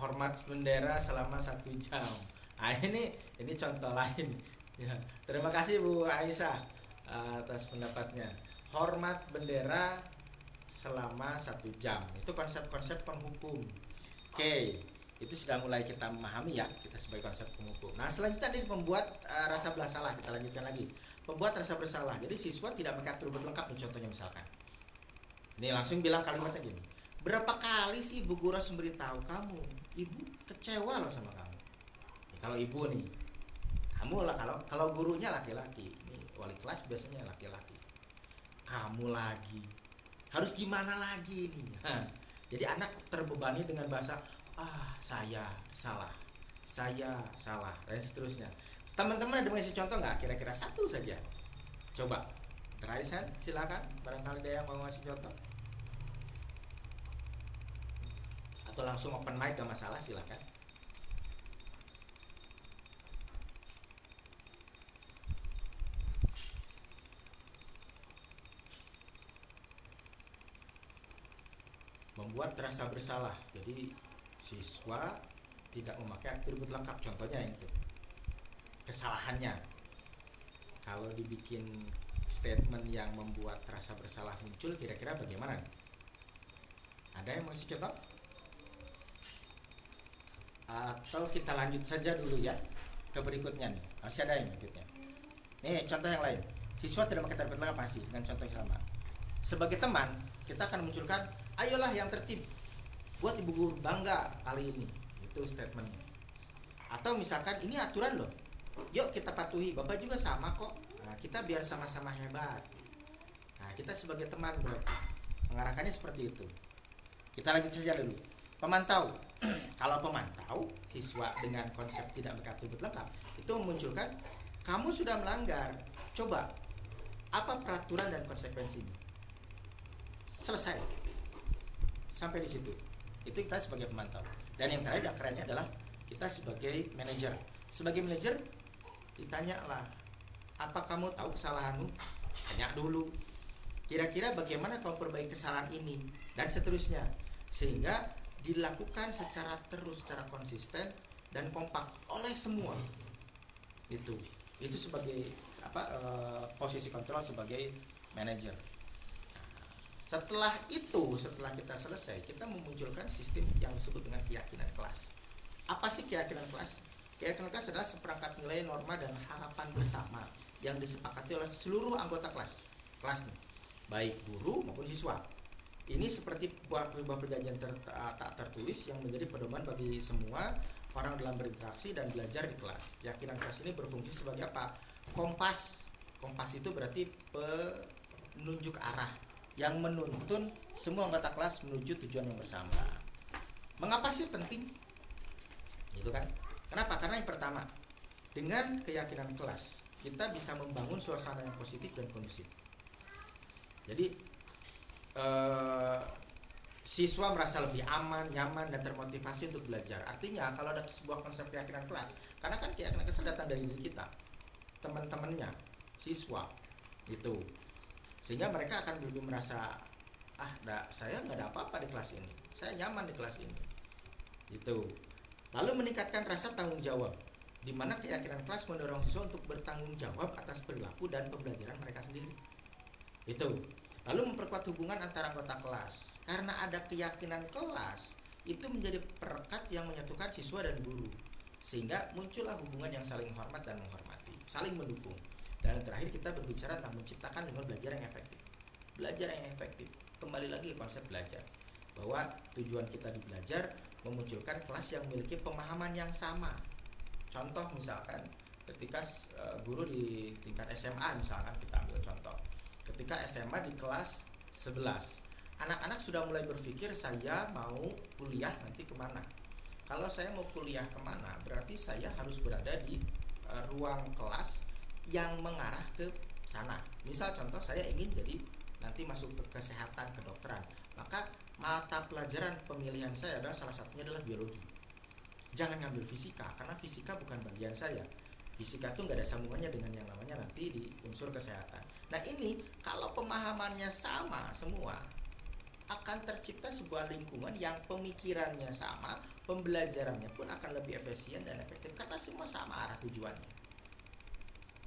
Hormat bendera selama 1 jam. Ini contoh lain. Ya, terima kasih Bu Aisyah atas pendapatnya. Hormat bendera selama 1 jam. Itu konsep-konsep penghukum. Oke, itu sudah mulai kita memahami ya, kita sebagai konsep penghukum. Nah, selanjutnya tadi membuat rasa bersalah. Kita lanjutkan lagi. Membuat rasa bersalah. Jadi siswa tidak pakai atribut lengkap, contohnya misalkan. Ini langsung bilang kalimatnya gini. Berapa kali sih Ibu guru harus memberitahu kamu? Ibu kecewa loh sama kamu. Kalau ibu nih, kamu lah, kalau gurunya laki-laki, ini wali kelas biasanya laki-laki. Kamu lagi, harus gimana lagi nih? Jadi anak terbebani dengan bahasa saya salah, dan seterusnya. Teman-teman ada ngasih contoh nggak? Kira-kira satu saja. Coba, raise hand, silakan. Barangkali ada yang mau ngasih contoh. Atau langsung open mic, gak masalah, silakan. Membuat rasa bersalah. Jadi siswa tidak memakai atribut lengkap, contohnya itu kesalahannya. Kalau dibikin statement yang membuat rasa bersalah muncul, kira-kira bagaimana? Ada yang mau kasih contoh? Atau kita lanjut saja dulu ya ke berikutnya nih. Masih ada yang berikutnya. Nih contoh yang lain. Siswa tidak memakai atribut lengkap masih dengan contoh yang sama. Sebagai teman, kita akan munculkan, ayolah yang tertib, buat ibu guru bangga kali ini. Itu statementnya. Atau misalkan ini aturan loh, yuk kita patuhi, bapak juga sama kok. Nah, kita biar sama-sama hebat. Nah, kita sebagai teman berarti mengarahkannya seperti itu. Kita lanjut saja dulu. Pemantau. Kalau pemantau, siswa dengan konsep tidak memakai atribut lengkap, itu memunculkan, kamu sudah melanggar. Coba, apa peraturan dan konsekuensinya? Selesai. Sampai di situ. Itu kita sebagai pemantau. Dan yang terakhir yang kerennya adalah kita sebagai manajer. Sebagai manajer, ditanyalah, apa kamu tahu kesalahanmu? Tanya dulu. Kira-kira bagaimana kamu perbaiki kesalahan ini? Dan seterusnya. Sehingga dilakukan secara konsisten dan kompak oleh semua. Itu sebagai posisi kontrol sebagai manajer. Setelah kita selesai, kita memunculkan sistem yang disebut dengan keyakinan kelas. Apa sih keyakinan kelas? Keyakinan kelas adalah seperangkat nilai, norma, dan harapan bersama yang disepakati oleh seluruh anggota kelas nih, baik guru maupun siswa. Ini seperti sebuah perjanjian tak tertulis yang menjadi pedoman bagi semua orang dalam berinteraksi dan belajar di kelas. Keyakinan kelas ini berfungsi sebagai apa? Kompas. Kompas itu berarti penunjuk arah yang menuntun semua anggota kelas menuju tujuan yang bersama. Mengapa sih penting? Gitu kan? Kenapa? Karena yang pertama, dengan keyakinan kelas, kita bisa membangun suasana yang positif dan kondusif. Jadi siswa merasa lebih aman, nyaman, dan termotivasi untuk belajar. Artinya kalau ada sebuah konsep keyakinan kelas, karena kan keyakinan kelas datang dari diri kita, teman-temannya, siswa, itu, sehingga mereka akan lebih merasa, saya nggak ada apa-apa di kelas ini, saya nyaman di kelas ini, itu. Lalu meningkatkan rasa tanggung jawab, di mana keyakinan kelas mendorong siswa untuk bertanggung jawab atas perilaku dan pembelajaran mereka sendiri, itu. Lalu memperkuat hubungan antara anggota kelas. Karena ada keyakinan kelas, itu menjadi perekat yang menyatukan siswa dan guru. Sehingga muncullah hubungan yang saling hormat dan menghormati, saling mendukung. Dan yang terakhir kita berbicara tentang menciptakan lingkungan belajar yang efektif. Belajar yang efektif, kembali lagi ke konsep belajar. Bahwa tujuan kita di belajar memunculkan kelas yang memiliki pemahaman yang sama. Contoh misalkan ketika guru di tingkat SMA misalkan, kita ambil contoh. Ketika SMA di kelas 11, anak-anak sudah mulai berpikir saya mau kuliah nanti kemana. Kalau saya mau kuliah kemana, berarti saya harus berada di ruang kelas yang mengarah ke sana. Misal contoh saya ingin jadi nanti masuk ke kesehatan, kedokteran, maka mata pelajaran pemilihan saya adalah salah satunya adalah biologi. Jangan ngambil fisika, karena fisika bukan bagian saya. Fisika itu nggak ada sambungannya dengan yang namanya nanti di unsur kesehatan. Nah ini kalau pemahamannya sama semua, akan tercipta sebuah lingkungan yang pemikirannya sama, pembelajarannya pun akan lebih efisien dan efektif karena semua sama arah tujuannya.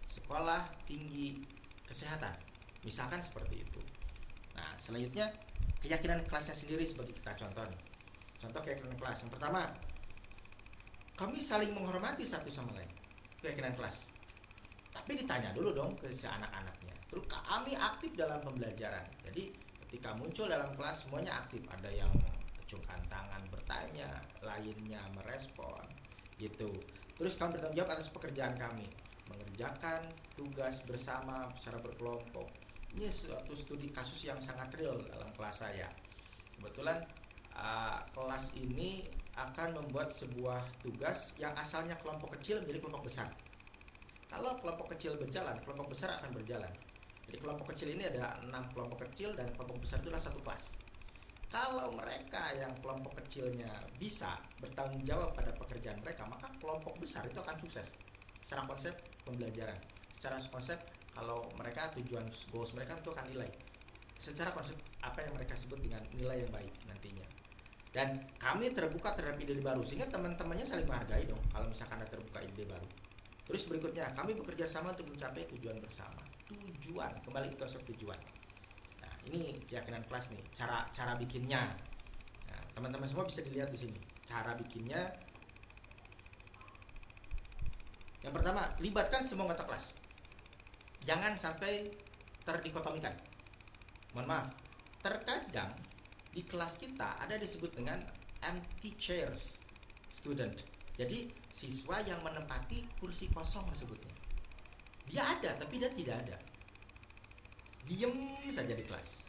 Sekolah tinggi kesehatan, misalkan seperti itu. Nah, selanjutnya keyakinan kelasnya sendiri sebagai kita contoh nih. Contoh keyakinan kelas. Yang pertama, kami saling menghormati satu sama lain. Keyakinan kelas. Tapi ditanya dulu dong ke si anak-anaknya. Terus kami aktif dalam pembelajaran. Jadi ketika muncul dalam kelas semuanya aktif, ada yang acungkan tangan bertanya, lainnya merespon gitu. Terus kami bertanggung jawab atas pekerjaan kami, mengerjakan tugas bersama secara berkelompok. Ini suatu studi kasus yang sangat real dalam kelas saya. Kebetulan kelas ini akan membuat sebuah tugas yang asalnya kelompok kecil menjadi kelompok besar. Kalau kelompok kecil berjalan, kelompok besar akan berjalan. Jadi kelompok kecil ini ada 6 kelompok kecil dan kelompok besar itu adalah satu kelas. Kalau mereka yang kelompok kecilnya bisa bertanggung jawab pada pekerjaan mereka, maka kelompok besar itu akan sukses. Secara konsep pembelajaran, secara konsep kalau mereka tujuan goals mereka itu akan nilai. Secara konsep apa yang mereka sebut dengan nilai yang baik nantinya. Dan kami terbuka terhadap ide baru sehingga teman-temannya saling menghargai dong kalau misalkan ada terbuka ide baru. Terus berikutnya, kami bekerja sama untuk mencapai tujuan bersama. Tujuan, kembali ke konsep tujuan. Nah, ini keyakinan kelas nih, cara bikinnya. Nah, teman-teman semua bisa dilihat di sini. Cara bikinnya. Yang pertama, libatkan semua anggota kelas. Jangan sampai terdikotomikan. Mohon maaf, terkadang di kelas kita ada disebut dengan empty chairs student. Jadi siswa yang menempati kursi kosong disebutnya. Dia ada tapi dia tidak ada. Diem saja di kelas.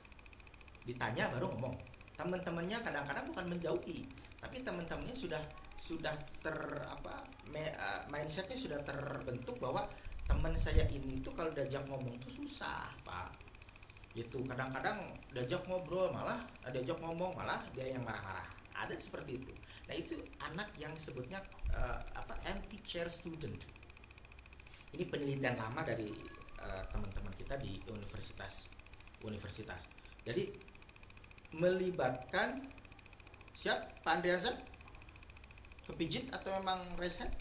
Ditanya baru ngomong. Teman-temannya kadang-kadang bukan menjauhi, tapi teman-temannya sudah mindsetnya sudah terbentuk bahwa teman saya ini tuh kalau diajak ngomong tuh susah, Pak. Gitu. Kadang-kadang diajak ngobrol malah diajak ngomong malah dia yang marah-marah. Ada seperti itu. Nah itu anak yang disebutnya empty chair student. Ini penelitian lama dari teman-teman kita di universitas. Jadi melibatkan siap Pak Andreasa? Kepijit atau memang raise hand?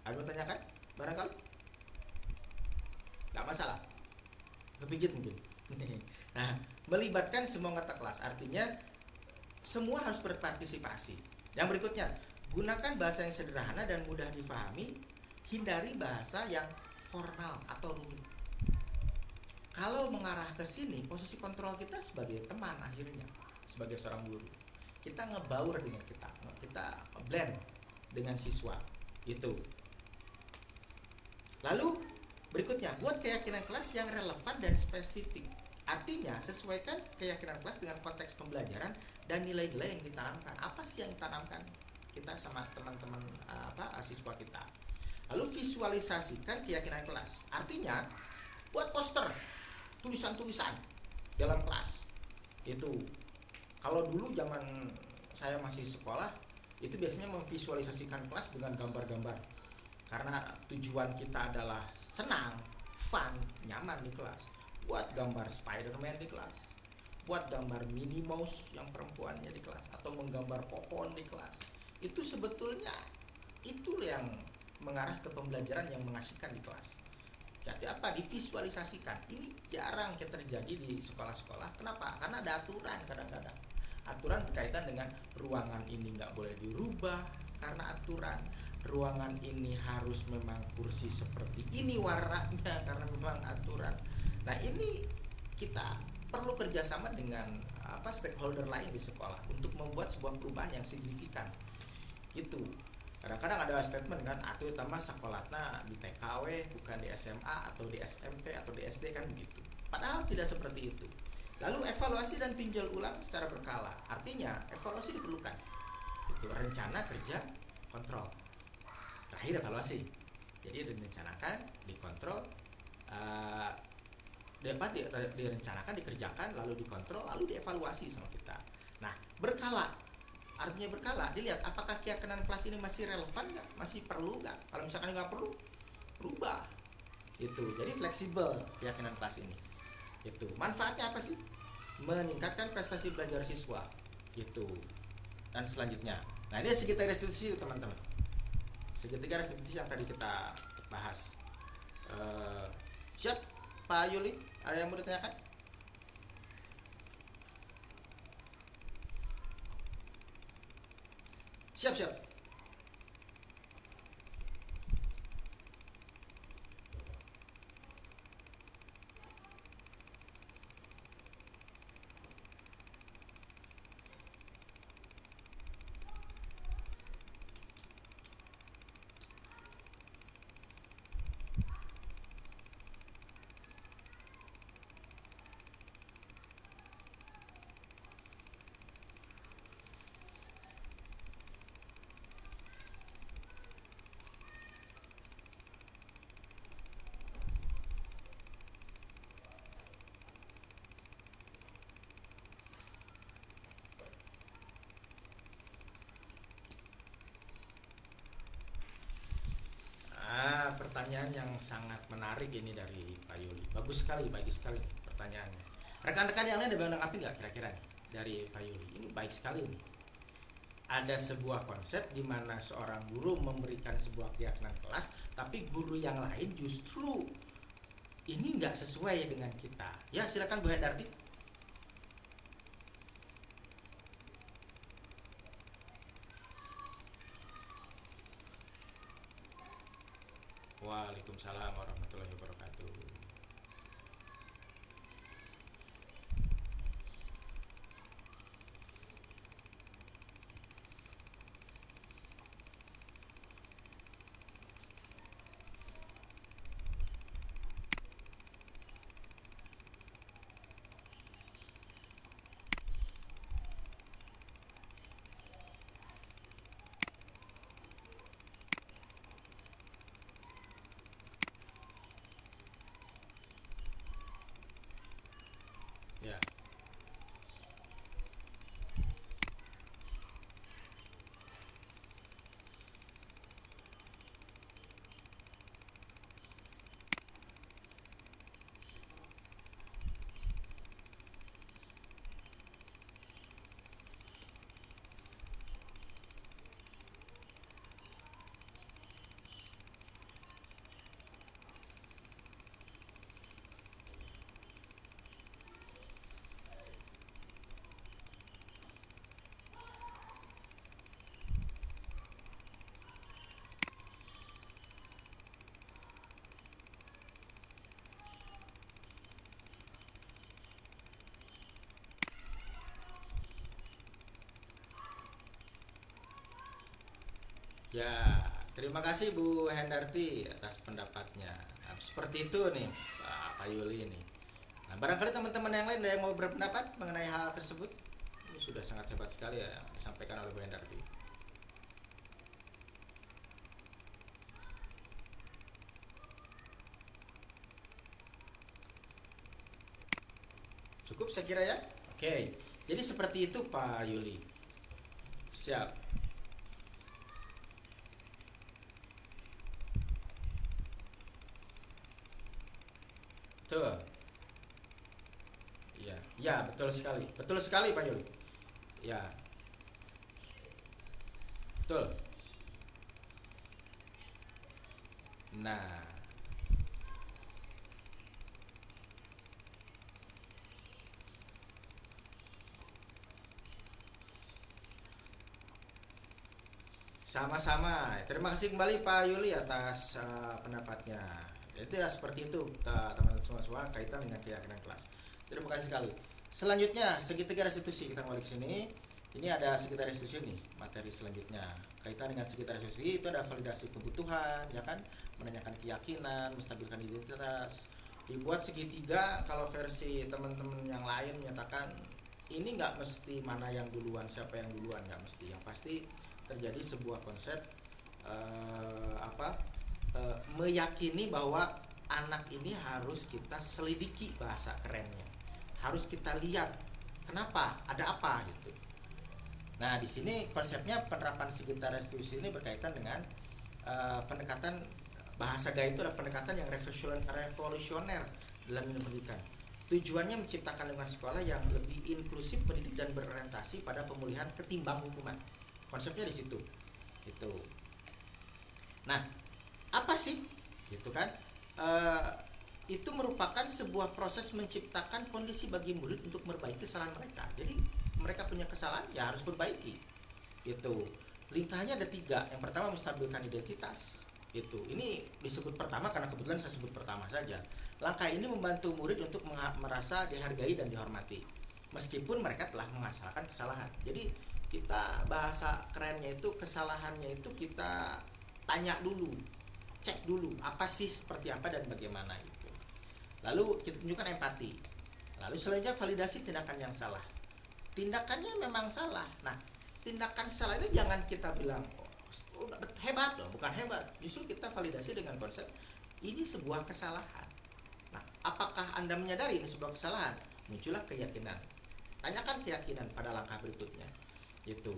Ada yang tanyakan? Barangkali? Gak masalah. Kepijit mungkin. Nah, melibatkan semua anggota kelas artinya semua harus berpartisipasi. Yang berikutnya, gunakan bahasa yang sederhana dan mudah difahami, hindari bahasa yang formal atau rumit. Kalau mengarah ke sini, posisi kontrol kita sebagai teman akhirnya, sebagai seorang guru. Kita ngebaur dengan kita blend dengan siswa, gitu. Lalu berikutnya, buat keyakinan kelas yang relevan dan spesifik. Artinya, sesuaikan keyakinan kelas dengan konteks pembelajaran dan nilai-nilai yang ditanamkan. Apa sih yang ditanamkan kita sama teman-teman siswa kita? Lalu visualisasikan keyakinan kelas. Artinya, buat poster, tulisan-tulisan dalam kelas. Itu kalau dulu zaman saya masih sekolah, itu biasanya memvisualisasikan kelas dengan gambar-gambar. Karena tujuan kita adalah senang, fun, nyaman di kelas. Buat gambar Spider-Man di kelas, buat gambar Minnie Mouse yang perempuannya di kelas, atau menggambar pohon di kelas. Itu sebetulnya itu yang mengarah ke pembelajaran yang mengasihkan di kelas. Jadi apa? Divisualisasikan. Ini jarang terjadi di sekolah-sekolah. Kenapa? Karena ada aturan kadang-kadang. Aturan berkaitan dengan ruangan ini nggak boleh dirubah karena aturan. Ruangan ini harus memang kursi seperti ini warnanya karena memang aturan. Nah ini kita perlu kerjasama dengan stakeholder lain di sekolah untuk membuat sebuah perubahan yang signifikan. Itu kadang-kadang ada statement kan, atau utama sekolahnya di TKW bukan di SMA atau di SMP atau di SD kan begitu. Padahal tidak seperti itu. Lalu evaluasi dan tinjau ulang secara berkala. Artinya evaluasi diperlukan. Itu rencana, kerja, kontrol. Terakhir evaluasi. Jadi direncanakan, dikontrol, direncanakan, dikerjakan, lalu dikontrol, lalu dievaluasi sama kita. Nah, berkala. Artinya berkala, dilihat apakah keyakinan kelas ini masih relevan nggak, masih perlu nggak. Kalau misalkan nggak perlu, rubah. Itu. Jadi fleksibel keyakinan kelas ini. Itu. Manfaatnya apa sih? Meningkatkan prestasi belajar siswa. Itu. Dan selanjutnya, nah ini segitiga restitusi teman-teman. Segitiga restitusi yang tadi kita bahas. Siap Pak Yuli, ada yang mau ditanyakan? Siap. Pertanyaan yang sangat menarik ini dari Pak Yuli. Bagus sekali, baik sekali pertanyaannya. Rekan-rekan yang lain ada menanggapi nggak kira-kira nih dari Pak Yuli? Ini baik sekali nih. Ada sebuah konsep di mana seorang guru memberikan sebuah keyakinan kelas, tapi guru yang lain justru ini nggak sesuai dengan kita. Ya, silakan Bu Hendarti. Waalaikumsalam warahmatullahi wabarakatuh. Ya. Ya, terima kasih Bu Hendarti atas pendapatnya. Nah, seperti itu nih Pak Yuli ini. Nah, barangkali teman-teman yang lain ada yang mau berpendapat mengenai hal tersebut. Ini sudah sangat hebat sekali ya yang disampaikan oleh Bu Hendarti. Cukup saya kira ya. Oke, jadi seperti itu Pak Yuli. Siap. Betul. Iya, ya betul sekali. Betul sekali Pak Yuli. Ya, betul. Nah, sama-sama. Terima kasih kembali Pak Yuli atas pendapatnya. Jadi ya seperti itu teman-teman semua kaitan dengan keyakinan kelas. Terima kasih sekali. Selanjutnya segitiga restitusi, kita kembali ke sini. Ini ada segitiga restitusi nih, materi selanjutnya. Kaitan dengan segitiga restitusi itu ada validasi kebutuhan, ya kan? Menanyakan keyakinan, menstabilkan identitas, Dibuat segitiga, kalau versi teman-teman yang lain menyatakan ini nggak mesti mana yang duluan, siapa yang duluan, nggak mesti. Yang pasti terjadi sebuah konsep meyakini bahwa anak ini harus kita selidiki, bahasa kerennya. Harus kita lihat kenapa, ada apa gitu. Nah, di sini konsepnya penerapan segitiga restitusi ini berkaitan dengan pendekatan bahasa gaya itu adalah pendekatan yang revolusioner dalam pendidikan. Tujuannya menciptakan lingkungan sekolah yang lebih inklusif, mendidik dan berorientasi pada pemulihan ketimbang hukuman. Konsepnya di situ. Itu. Nah, apa sih? Gitu kan? Itu merupakan sebuah proses menciptakan kondisi bagi murid untuk memperbaiki kesalahan mereka. Jadi mereka punya kesalahan, ya harus perbaiki. Itu. Lingkarannya ada 3. Yang pertama, menstabilkan identitas. Itu. Ini disebut pertama karena kebetulan saya sebut pertama saja. Langkah ini membantu murid untuk merasa dihargai dan dihormati, meskipun mereka telah mengasalkan kesalahan. Jadi kita bahasa kerennya itu, kesalahannya itu kita tanya dulu, cek dulu apa sih, seperti apa dan bagaimana itu. Lalu kita tunjukkan empati. Lalu selanjutnya validasi tindakan yang salah. Tindakannya memang salah. Nah, tindakan salah ini jangan kita bilang udah hebat loh, bukan hebat. Justru kita validasi dengan konsep ini sebuah kesalahan. Nah, apakah Anda menyadari ini sebuah kesalahan? Muncullah keyakinan. Tanyakan keyakinan pada langkah berikutnya. Itu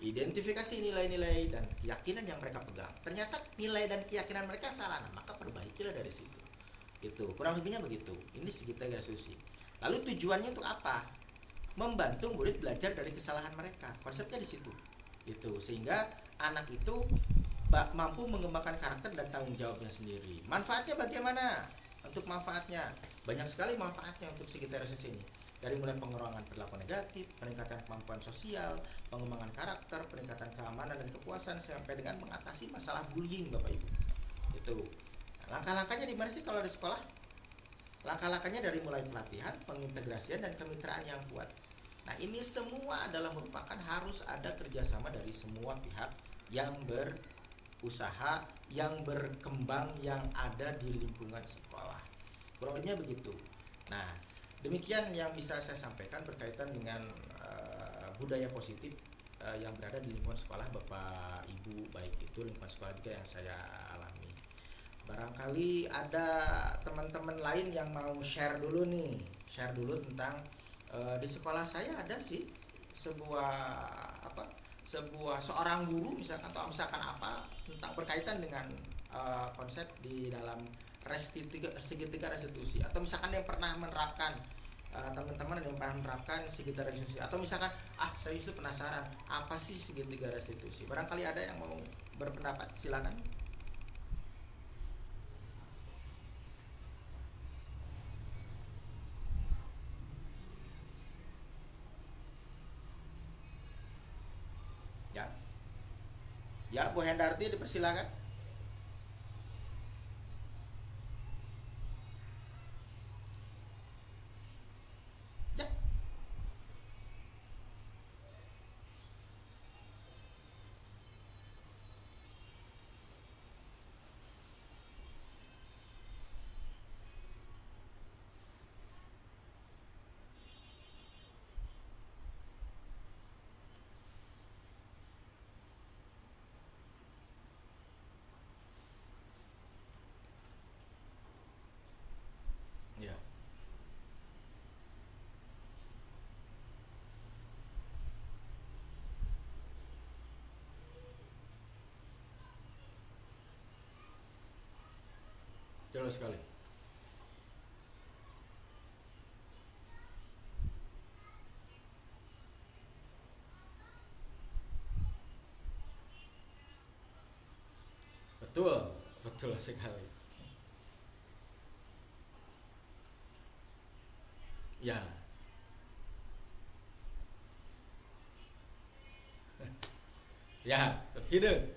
identifikasi nilai-nilai dan keyakinan yang mereka pegang. Ternyata nilai dan keyakinan mereka salah, nah, maka perbaikilah dari situ. Itu kurang lebihnya begitu. Ini segitiga restitusi. Lalu tujuannya untuk apa? Membantu murid belajar dari kesalahan mereka. Konsepnya di situ. Itu sehingga anak itu mampu mengembangkan karakter dan tanggung jawabnya sendiri. Manfaatnya bagaimana? Untuk manfaatnya banyak sekali manfaatnya untuk segitiga restitusi ini. Dari mulai pengurangan perilaku negatif, peningkatan kemampuan sosial, pengembangan karakter, peningkatan keamanan dan kepuasan, sampai dengan mengatasi masalah bullying, Bapak Ibu. Itu. Nah, langkah-langkahnya di mana sih kalau di sekolah? Langkah-langkahnya dari mulai pelatihan, pengintegrasian dan kemitraan yang kuat. Nah, ini semua adalah merupakan harus ada kerjasama dari semua pihak yang berusaha, yang berkembang, yang ada di lingkungan sekolah. Kurang lebihnya begitu. Nah, demikian yang bisa saya sampaikan berkaitan dengan budaya positif yang berada di lingkungan sekolah, Bapak Ibu, baik itu lingkungan sekolah juga yang saya alami. Barangkali ada teman-teman lain yang mau share dulu tentang di sekolah saya ada sih sebuah seorang guru misalkan, atau misalkan apa tentang berkaitan dengan konsep di dalam segitiga restitusi, atau misalkan yang pernah menerapkan teman-teman yang pernah menerapkan segitiga restitusi, atau misalkan saya justru penasaran apa sih segitiga restitusi. Barangkali ada yang mau berpendapat, silakan. Ya, Bu Hendarti dipersilakan. Ya. Ya. Jelas sekali. Betul, betul sekali. Ya, ya, hidden.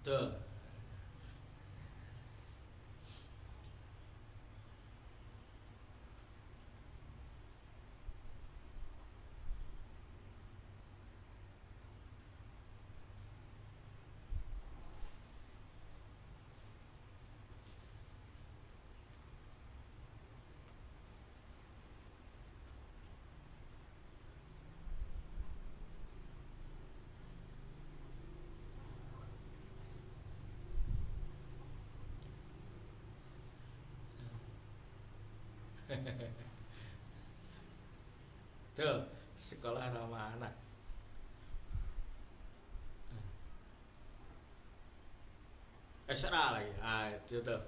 Betul. Tuh, sekolah ramah anak. Serah lagi. Ah, itu tuh.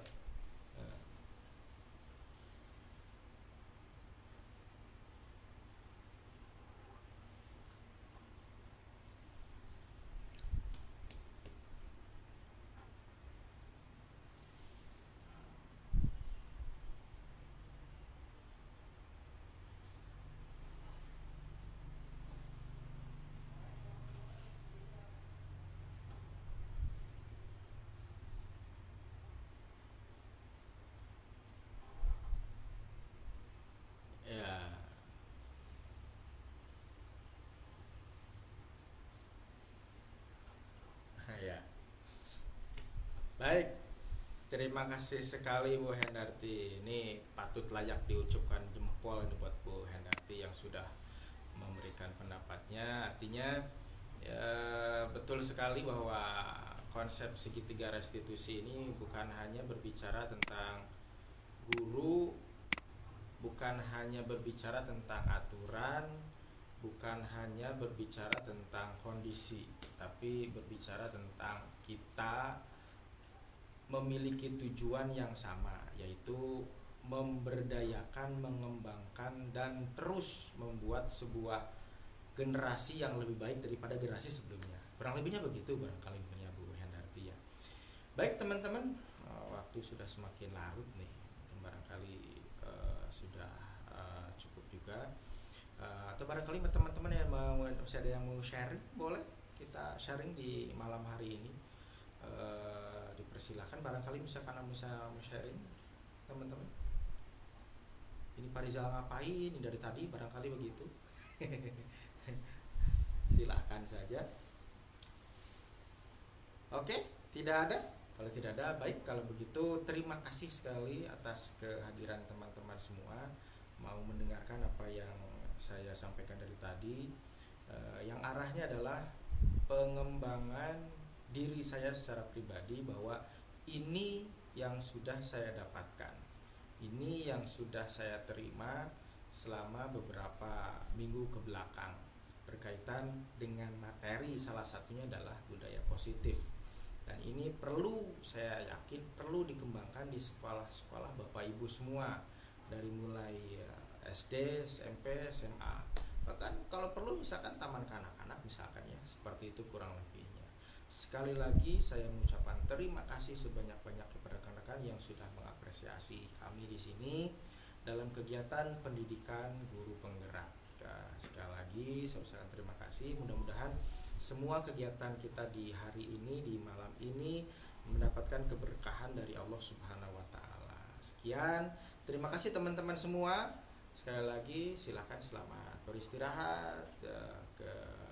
Ya. Ya. Baik. Terima kasih sekali Bu Hendarti. Ini patut layak diucapkan jempol ini buat Bu Hendarti yang sudah memberikan pendapatnya. Artinya ya, betul sekali bahwa konsep segitiga restitusi ini bukan hanya berbicara tentang guru, bukan hanya berbicara tentang aturan, bukan hanya berbicara tentang kondisi, tapi berbicara tentang kita memiliki tujuan yang sama, yaitu memberdayakan, mengembangkan, dan terus membuat sebuah generasi yang lebih baik daripada generasi sebelumnya. Kurang lebihnya begitu barangkali punya Bu Hendarti ya. Baik teman-teman, waktu sudah semakin larut nih, barangkali sudah cukup juga. Atau barangkali teman-teman yang masih ada yang mau sharing, boleh kita sharing di malam hari ini. Dipersilakan barangkali misalkan bisa mau sharing teman-teman. Ini Pak Rizal ngapain ini dari tadi barangkali begitu. Silakan saja. Oke, tidak ada. Kalau tidak ada, baik. Kalau begitu, terima kasih sekali atas kehadiran teman-teman semua. Mau mendengarkan apa yang saya sampaikan dari tadi, yang arahnya adalah pengembangan diri saya secara pribadi, bahwa ini yang sudah saya dapatkan, ini yang sudah saya terima selama beberapa minggu ke belakang berkaitan dengan materi, salah satunya adalah budaya positif. Dan ini perlu, saya yakin perlu dikembangkan di sekolah-sekolah Bapak Ibu semua, dari mulai SD, SMP, SMA, bahkan kalau perlu misalkan taman kanak-kanak misalkan ya, seperti itu kurang lebihnya. Sekali lagi saya mengucapkan terima kasih sebanyak-banyak kepada rekan-rekan yang sudah mengapresiasi kami di sini dalam kegiatan pendidikan guru penggerak. Sekali lagi saya ucapkan terima kasih. Mudah-mudahan semua kegiatan kita di hari ini, di malam ini, mendapatkan keberkahan dari Allah Subhanahu wa Ta'ala. Sekian, terima kasih teman-teman semua. Sekali lagi silakan selamat beristirahat.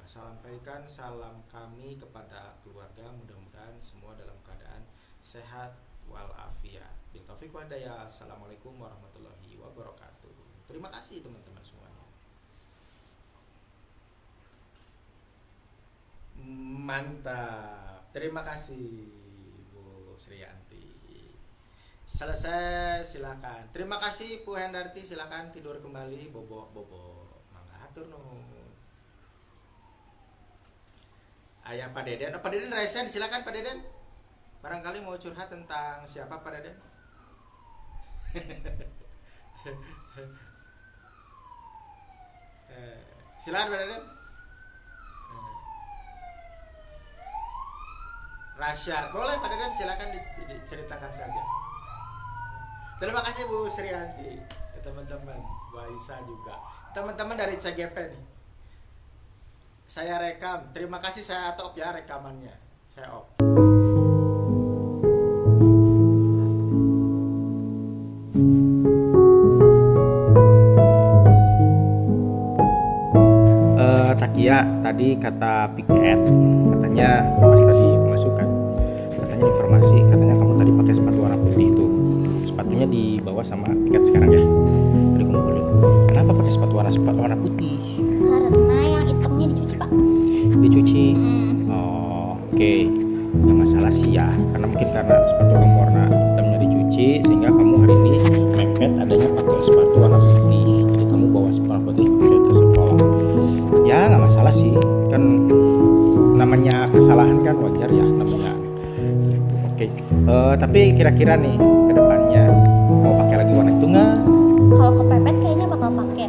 Sampaikan salam kami kepada keluarga, mudah-mudahan semua dalam keadaan sehat walafiat. Bil taufiq wal hidayah. Assalamualaikum warahmatullahi wabarakatuh. Terima kasih teman-teman semuanya. Mantap. Terima kasih Bu Sriyanti. Selesai, silakan. Terima kasih Bu Hendarti, silakan tidur kembali. Bobo mangga hatur nuhun. Ayah Pak Deden. Pak Deden Raisen, silakan Pak Deden. Barangkali mau curhat tentang siapa Pak Deden? Silakan Pak Deden. Rasyad, boleh Pak Deden, silakan diceritakan saja. Terima kasih Bu Sriyanti, teman-teman, Bu Aisyah juga, teman-teman dari CGP nih. Saya rekam, terima kasih, saya off ya rekamannya, saya off. Iya, tadi kata piket, katanya pas tadi masukkan, katanya informasi, katanya kamu tadi pakai sepatu warna putih itu. Sepatunya dibawa sama piket sekarang ya. Tadi kumpulin. Kenapa pakai sepatu warna putih? Karena yang hitamnya dicuci Pak. Dicuci. Oh, oke. Nggak masalah sih ya, karena mungkin karena sepatu kamu warna hitamnya dicuci, sehingga kamu hari ini mepet adanya pakai sepatu warna putih. Jadi kamu bawa sepatu warna putih ke sekolah. Ya nggak masalah sih, kan namanya kesalahan kan wajar ya namanya. Oke. Tapi kira-kira nih ke depannya mau pakai lagi warna itu nggak? Kalau kepepet kayaknya bakal pakai.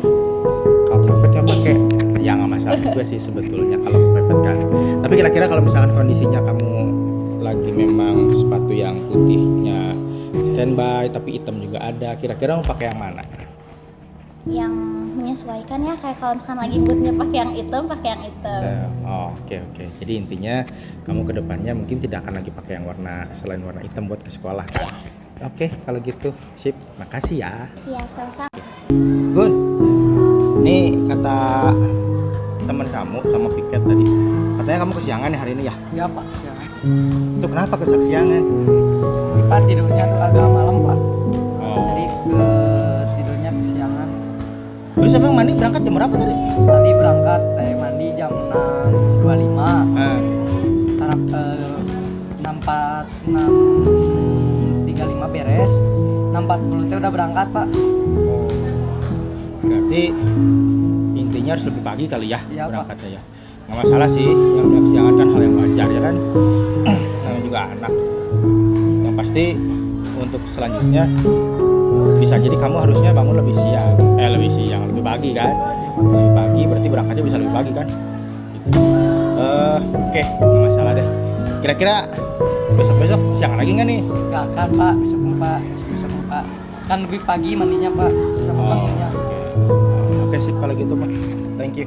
Kalau kepepet nggak pakai, ya nggak masalah juga sih sebetulnya kalau kepepet kan. Tapi kira-kira kalau misalkan kondisinya kamu lagi memang sepatu yang putihnya standby tapi hitam juga ada, kira-kira mau pakai yang mana? Yang menyesuaikan ya, kayak kalau misalkan lagi moodnya pakai yang hitam, pakai yang hitam. Oke. Jadi intinya kamu ke depannya mungkin tidak akan lagi pakai yang warna selain warna hitam buat ke sekolah kan? Oke, kalau gitu sip. Makasih ya. Iya, sama-sama. Gun, nih kata teman kamu sama piket tadi, katanya kamu kesiangan nih hari ini ya? Ya Pak, siangan. Itu kenapa kesiangan? Ini Pak tidurnya tuh agak malam Pak. Oh. Jadi tidurnya kesiangan. Terus emang mandi berangkat jam berapa tadi? Tadi berangkat mandi jam 6.25. Ah. Sarap 6.35 beres. 6.40 teh udah berangkat Pak. Oh. Berarti intinya harus lebih pagi kali ya, Iya, berangkatnya ya. Nggak masalah sih, yang kesiangan kan hal yang wajar ya kan. Namanya juga anak. Yang pasti untuk selanjutnya bisa jadi kamu harusnya bangun lebih lebih pagi kan. Lebih pagi berarti berangkatnya bisa lebih pagi kan. Oke, nggak masalah deh. Kira-kira besok siang lagi nggak nih? Gak akan Pak, besok Pak. Kan lebih pagi mandinya Pak, sama bangunnya. Oke, sip kalau gitu Pak. Thank you.